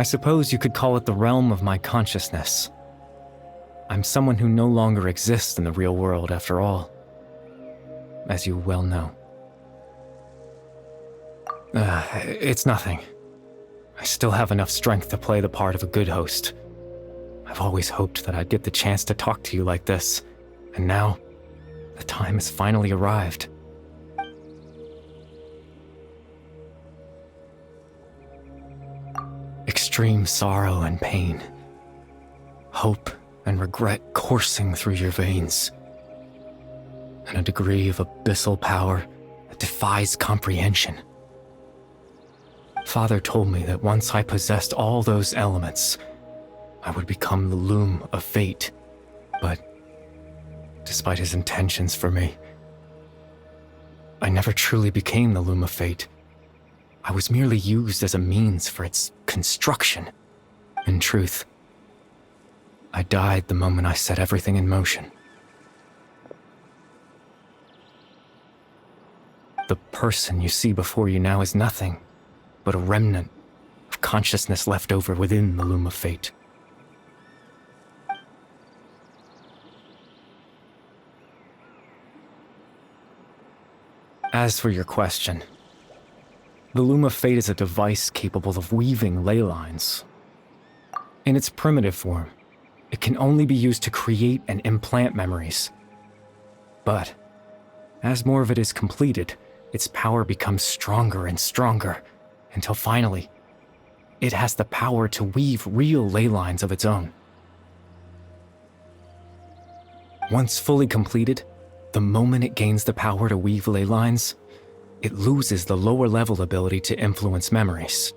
I suppose you could call it the realm of my consciousness. I'm someone who no longer exists in the real world after all, as you well know. It's nothing. I still have enough strength to play the part of a good host. I've always hoped that I'd get the chance to talk to you like this, and now, the time has finally arrived. Extreme sorrow and pain, hope and regret coursing through your veins, and a degree of abyssal power that defies comprehension. Father told me that once I possessed all those elements, I would become the loom of fate, but despite his intentions for me, I never truly became the loom of fate. I was merely used as a means for its construction. In truth, I died the moment I set everything in motion. The person you see before you now is nothing but a remnant of consciousness left over within the loom of fate. As for your question, the loom of fate is a device capable of weaving ley lines. In its primitive form, it can only be used to create and implant memories. But as more of it is completed, its power becomes stronger and stronger, until finally, it has the power to weave real ley lines of its own. Once fully completed, the moment it gains the power to weave ley lines, it loses the lower level ability to influence memories.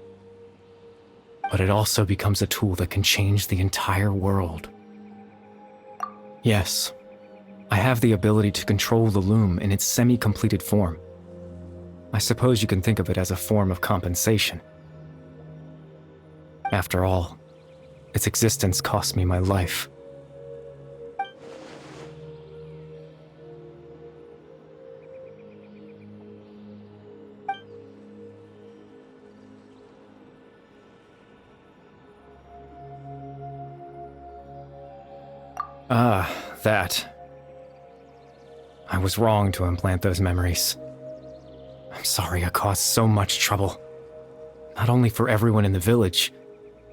But it also becomes a tool that can change the entire world. Yes, I have the ability to control the loom in its semi-completed form. I suppose you can think of it as a form of compensation. After all, its existence cost me my life. That. I was wrong to implant those memories. I'm sorry I caused so much trouble. Not only for everyone in the village,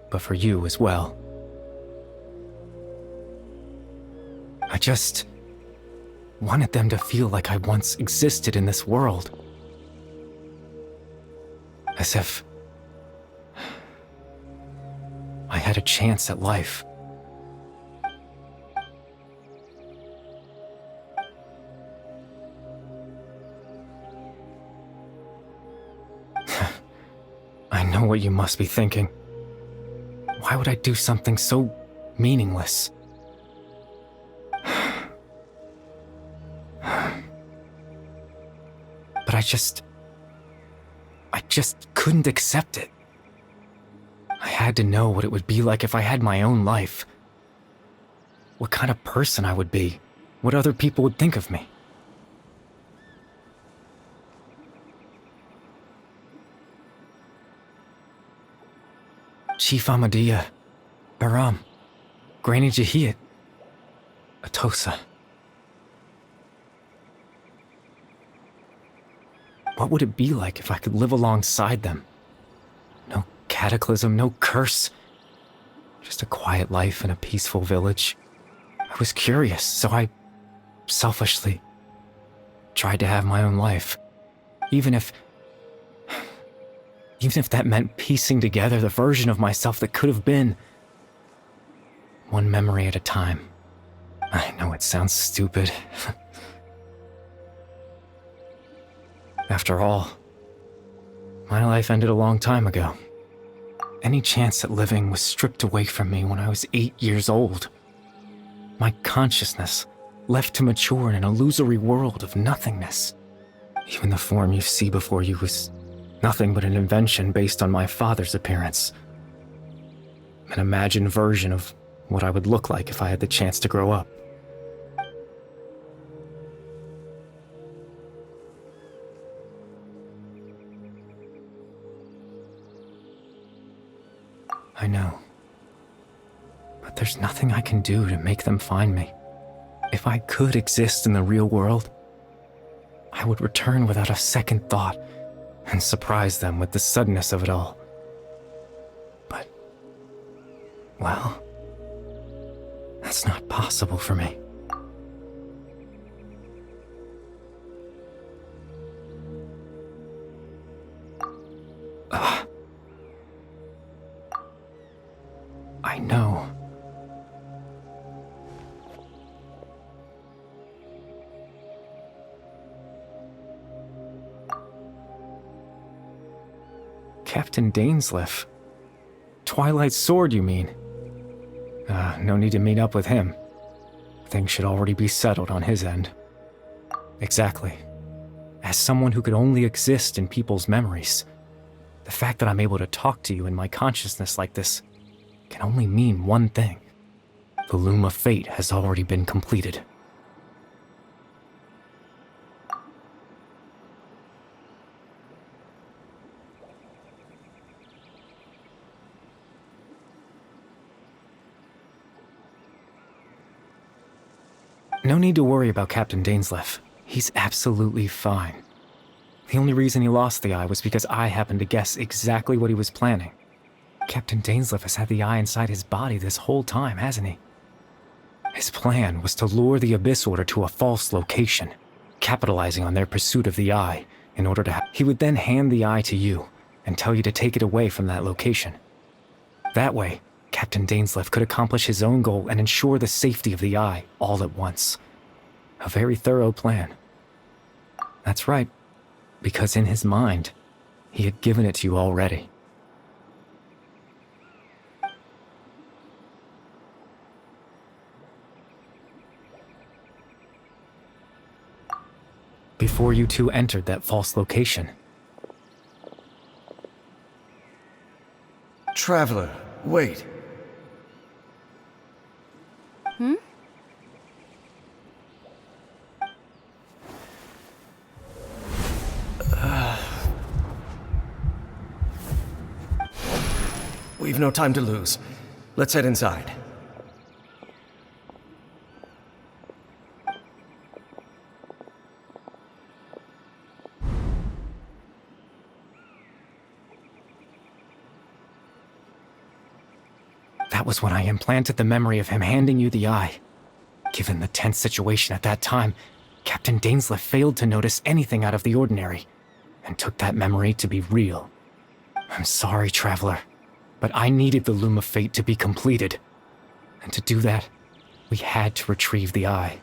but for you as well. I just wanted them to feel like I once existed in this world. As if I had a chance at life. I know what you must be thinking. Why would I do something so meaningless? But I just couldn't accept it. I had to know what it would be like if I had my own life. What kind of person I would be. What other people would think of me. Chief Ahmadiyya, Baram, Granny Jahiyat, Atosa. What would it be like if I could live alongside them? No cataclysm, no curse. Just a quiet life in a peaceful village. I was curious, so I selfishly tried to have my own life. Even if that meant piecing together the version of myself that could have been. One memory at a time. I know it sounds stupid. After all, my life ended a long time ago. Any chance at living was stripped away from me when I was 8 years old. My consciousness left to mature in an illusory world of nothingness. Even the form you see before you was nothing but an invention based on my father's appearance. An imagined version of what I would look like if I had the chance to grow up. I know. But there's nothing I can do to make them find me. If I could exist in the real world, I would return without a second thought and surprise them with the suddenness of it all. But, well, that's not possible for me. I know. Captain Dainsleif. Twilight's sword, you mean? No need to meet up with him. Things should already be settled on his end. Exactly. As someone who could only exist in people's memories, the fact that I'm able to talk to you in my consciousness like this can only mean one thing. The Loom of Fate has already been completed. No need to worry about Captain Dainsleif. He's absolutely fine. The only reason he lost the eye was because I happened to guess exactly what he was planning. Captain Dainsleif has had the eye inside his body this whole time, hasn't he? His plan was to lure the Abyss Order to a false location, capitalizing on their pursuit of the eye in order to he would then hand the eye to you and tell you to take it away from that location. That way, Captain Dainsleif could accomplish his own goal and ensure the safety of the eye all at once. A very thorough plan. That's right, because in his mind, he had given it to you already. Before you two entered that false location.
Traveler, wait. We've no time to lose. Let's head inside.
That was when I implanted the memory of him handing you the eye. Given the tense situation at that time, Captain Dainsleif failed to notice anything out of the ordinary, and took that memory to be real. I'm sorry, Traveler, but I needed the Loom of Fate to be completed. And to do that, we had to retrieve the eye.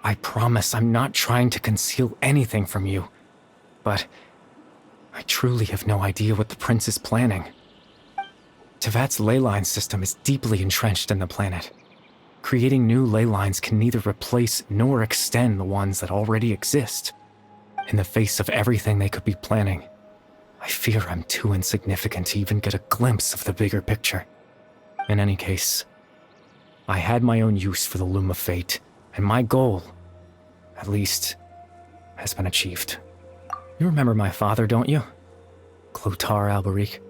I promise I'm not trying to conceal anything from you, but I truly have no idea what the Prince is planning. Tevat's ley line system is deeply entrenched in the planet. Creating new ley lines can neither replace nor extend the ones that already exist. In the face of everything they could be planning, I fear I'm too insignificant to even get a glimpse of the bigger picture. In any case, I had my own use for the Loom of Fate, and my goal, at least, has been achieved. You remember my father, don't you? Clotar Alberic.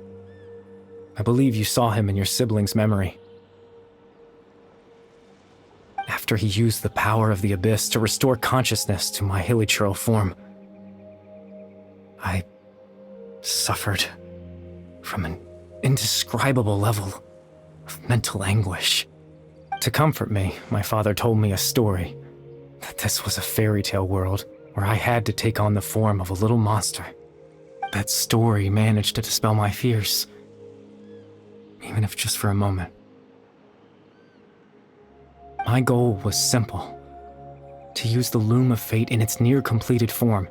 I believe you saw him in your sibling's memory. After he used the power of the Abyss to restore consciousness to my hilichurl form, I suffered from an indescribable level of mental anguish. To comfort me, my father told me a story, that this was a fairy tale world where I had to take on the form of a little monster. That story managed to dispel my fears, even if just for a moment. My goal was simple, to use the Loom of Fate in its near-completed form,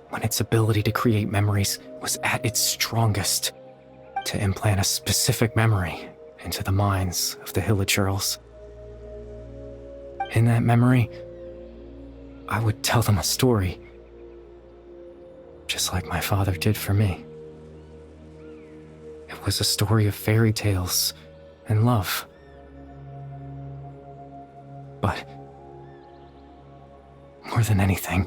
when its ability to create memories was at its strongest, to implant a specific memory into the minds of the hilichurls. In that memory, I would tell them a story, just like my father did for me. It was a story of fairy tales and love. But more than anything,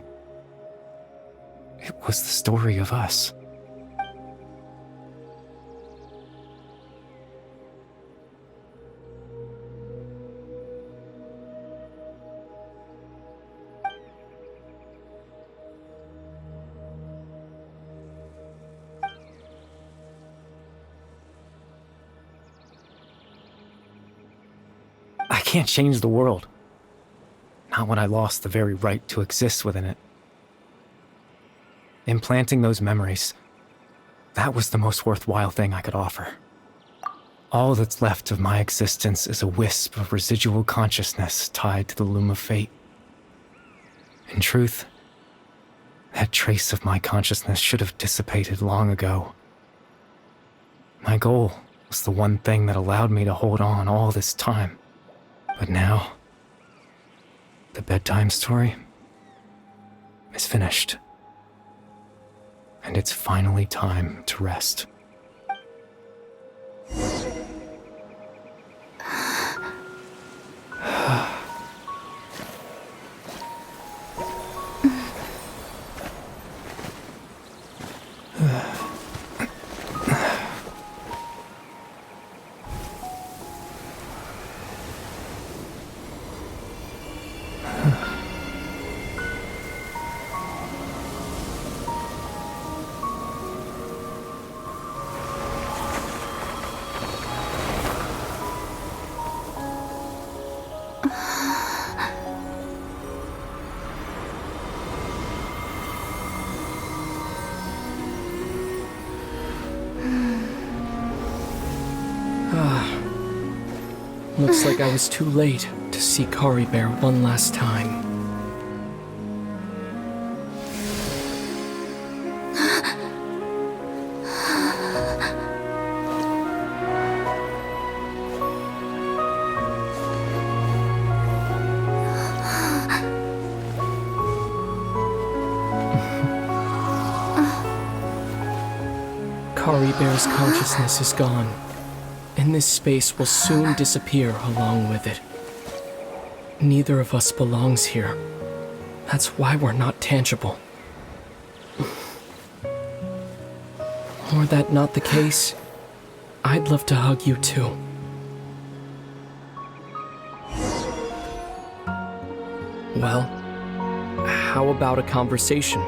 it was the story of us. I can't change the world. Not when I lost the very right to exist within it. Implanting those memories, that was the most worthwhile thing I could offer. All that's left of my existence is a wisp of residual consciousness tied to the loom of fate. In truth, that trace of my consciousness should have dissipated long ago. My goal was the one thing that allowed me to hold on all this time. But now, the bedtime story is finished. And it's finally time to rest.
Looks like I was too late to see Kari Bear one last time. Kari Bear's consciousness is gone, and this space will soon disappear along with it. Neither of us belongs here. That's why we're not tangible. Were that not the case, I'd love to hug you too. Well, how about a conversation?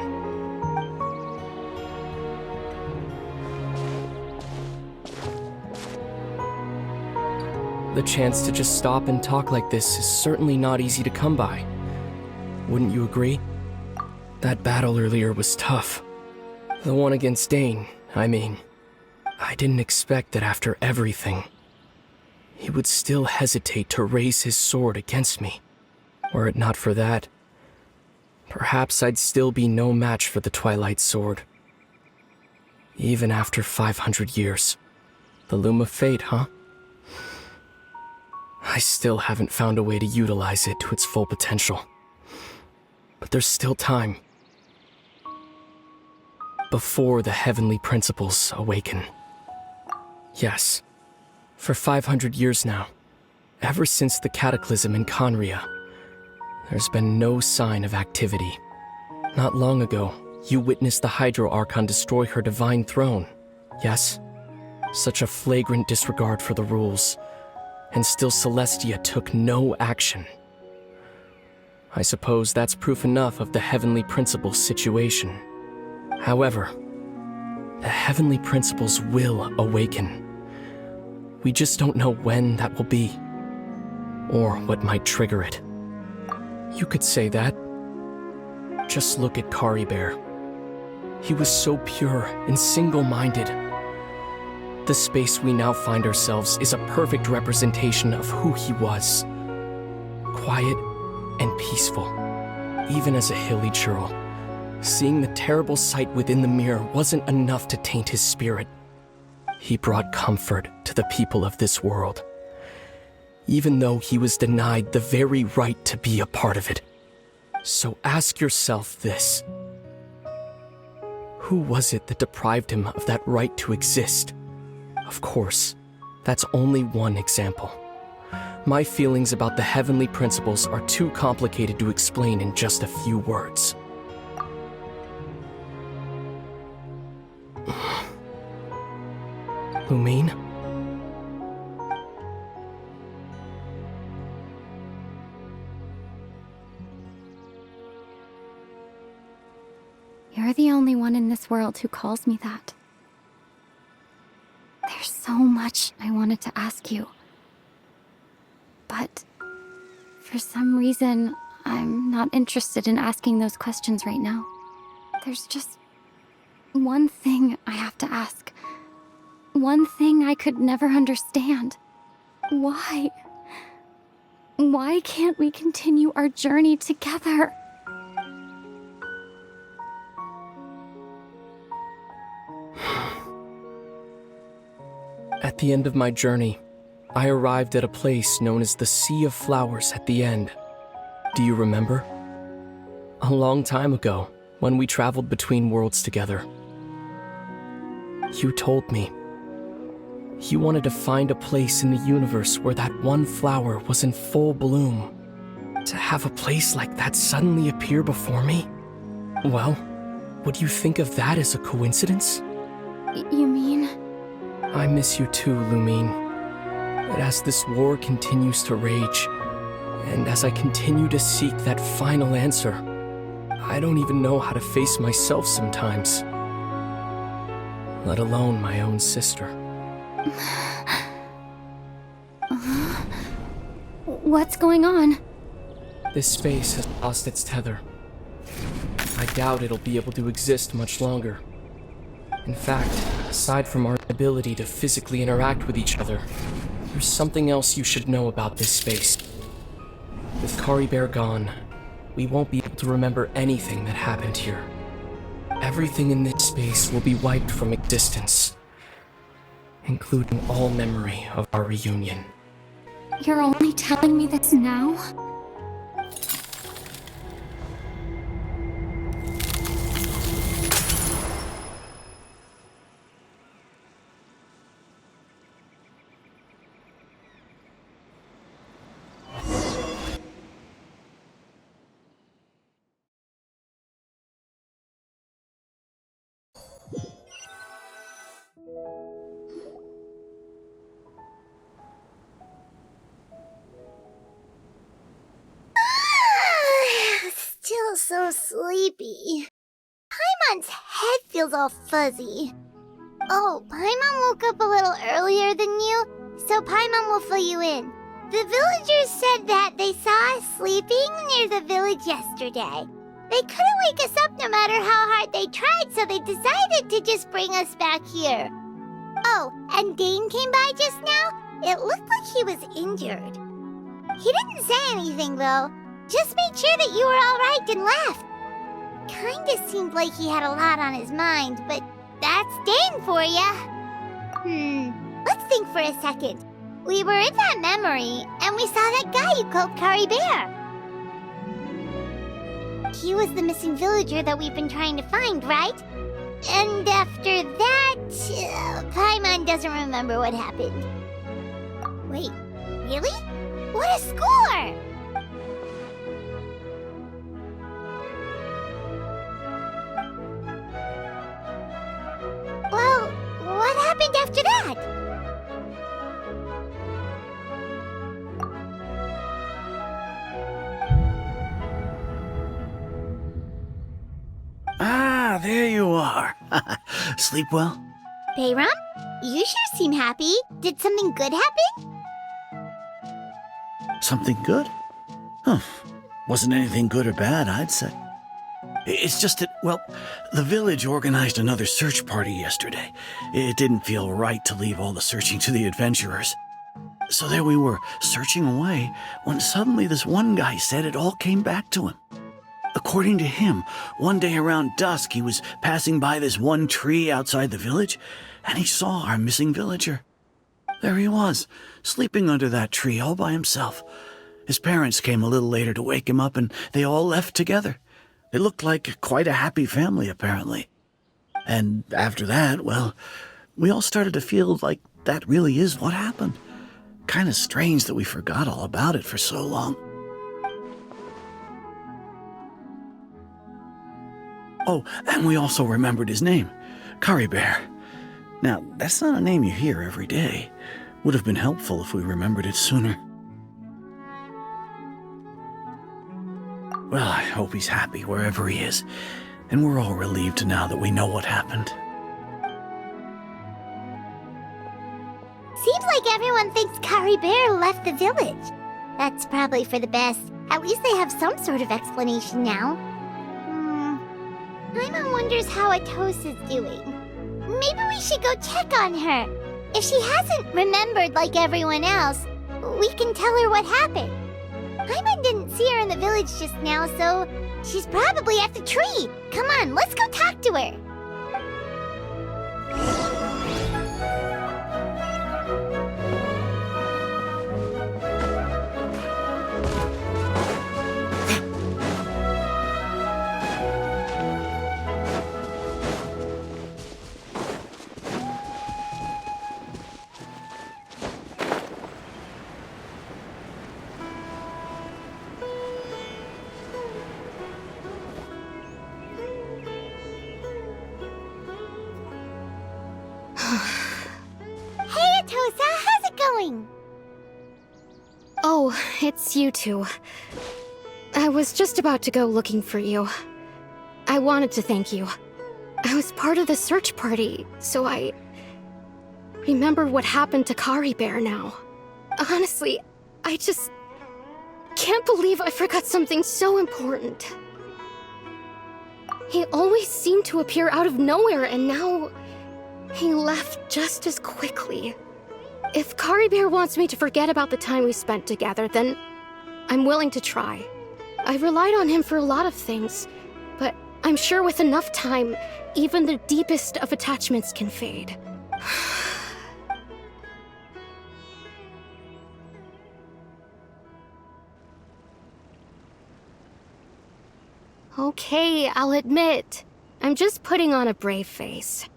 The chance to just stop and talk like this is certainly not easy to come by. Wouldn't you agree? That battle earlier was tough. The one against Dane, I mean. I didn't expect that after everything, he would still hesitate to raise his sword against me. Were it not for that, perhaps I'd still be no match for the Twilight Sword. Even after 500 years. The Loom of Fate, huh? I still haven't found a way to utilize it to its full potential. But there's still time. Before the heavenly principles awaken. Yes, for 500 years now, ever since the cataclysm in Conria, there's been no sign of activity. Not long ago, you witnessed the Hydro Archon destroy her divine throne. Yes, such a flagrant disregard for the rules. And still Celestia took no action. I suppose that's proof enough of the Heavenly Principles situation. However, the Heavenly Principles will awaken. We just don't know when that will be, or what might trigger it. You could say that. Just look at Kari Bear. He was so pure and single-minded. The space we now find ourselves is a perfect representation of who he was. Quiet and peaceful, even as a hilly churl. Seeing the terrible sight within the mirror wasn't enough to taint his spirit. He brought comfort to the people of this world, even though he was denied the very right to be a part of it. So ask yourself this. Who was it that deprived him of that right to exist? Of course, that's only one example. My feelings about the heavenly principles are too complicated to explain in just a few words. Lumine?
You're the only one in this world who calls me that. There's so much I wanted to ask you. But for some reason, I'm not interested in asking those questions right now. There's just one thing I have to ask. One thing I could never understand. Why? Why can't we continue our journey together?
At the end of my journey, I arrived at a place known as the Sea of Flowers at the end. Do you remember? A long time ago, when we traveled between worlds together. You told me you wanted to find a place in the universe where that one flower was in full bloom. To have a place like that suddenly appear before me? Well, would you think of that as a coincidence?
You mean?
I miss you too, Lumine. But as this war continues to rage, and as I continue to seek that final answer, I don't even know how to face myself sometimes. Let alone my own sister.
What's going on?
This space has lost its tether. I doubt it'll be able to exist much longer. In fact, aside from our ability to physically interact with each other, there's something else you should know about this space. With Kari Bear gone, we won't be able to remember anything that happened here. Everything in this space will be wiped from existence, including all memory of our reunion.
You're only telling me this now?
Still so sleepy. Paimon's head feels all fuzzy. Oh, Paimon woke up a little earlier than you, so Paimon will fill you in. The villagers said that they saw us sleeping near the village yesterday. They couldn't wake us up no matter how hard they tried, so they decided to just bring us back here. Oh, and Dane came by just now. It looked like he was injured. He didn't say anything, though. Just made sure that you were all right and left. Kinda seemed like he had a lot on his mind, but that's Dane for ya. Let's think for a second. We were in that memory, and we saw that guy you called Kari Bear. He was the missing villager that we've been trying to find, right? And after that, Paimon doesn't remember what happened. Wait, really? What a score! Well, what happened after that?
Ah, there you are. Sleep well?
Bayram, you sure seem happy. Did something good happen?
Something good? Huh. Wasn't anything good or bad, I'd say. It's just that, well, the village organized another search party yesterday. It didn't feel right to leave all the searching to the adventurers. So there we were, searching away, when suddenly this one guy said it all came back to him. According to him, one day around dusk, he was passing by this one tree outside the village, and he saw our missing villager. There he was, sleeping under that tree all by himself. His parents came a little later to wake him up, and they all left together. They looked like quite a happy family, apparently. And after that, well, we all started to feel like that really is what happened. Kinda strange that we forgot all about it for so long. Oh, and we also remembered his name, Curry Bear. Now, that's not a name you hear every day. Would have been helpful if we remembered it sooner. Well, I hope he's happy wherever he is, and we're all relieved now that we know what happened.
Seems like everyone thinks Curry Bear left the village. That's probably for the best. At least they have some sort of explanation now. Paimon wonders how Atosa's doing. Maybe we should go check on her. If she hasn't remembered like everyone else, we can tell her what happened. Paimon didn't see her in the village just now, so she's probably at the tree. Come on, let's go talk to her. Hey, Atosa, how's it going?
Oh, it's you two. I was just about to go looking for you. I wanted to thank you. I was part of the search party, so I remember what happened to Curry Bear now. Honestly, I just can't believe I forgot something so important. He always seemed to appear out of nowhere, and now he left just as quickly. If Curry Bear wants me to forget about the time we spent together, then I'm willing to try. I relied on him for a lot of things, but I'm sure with enough time, even the deepest of attachments can fade. Okay, I'll admit, I'm just putting on a brave face.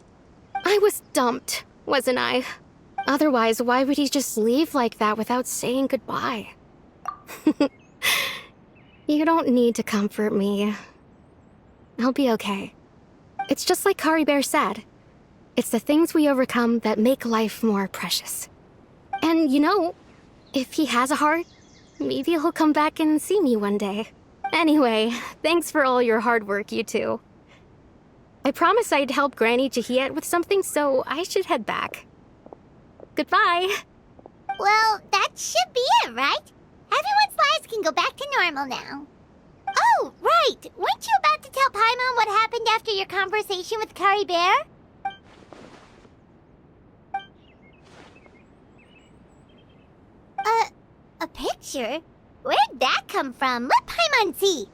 I was dumped, wasn't I? Otherwise, why would he just leave like that without saying goodbye? You don't need to comfort me. I'll be okay. It's just like Curry Bear said. It's the things we overcome that make life more precious. And you know, if he has a heart, maybe he'll come back and see me one day. Anyway, thanks for all your hard work, you two. I promised I'd help Granny Jahiet with something, so I should head back. Goodbye.
Well, that should be it, right? Everyone's lives can go back to normal now. Oh, right! Weren't you about to tell Paimon what happened after your conversation with Curry Bear? A picture? Where'd that come from? Let Paimon see.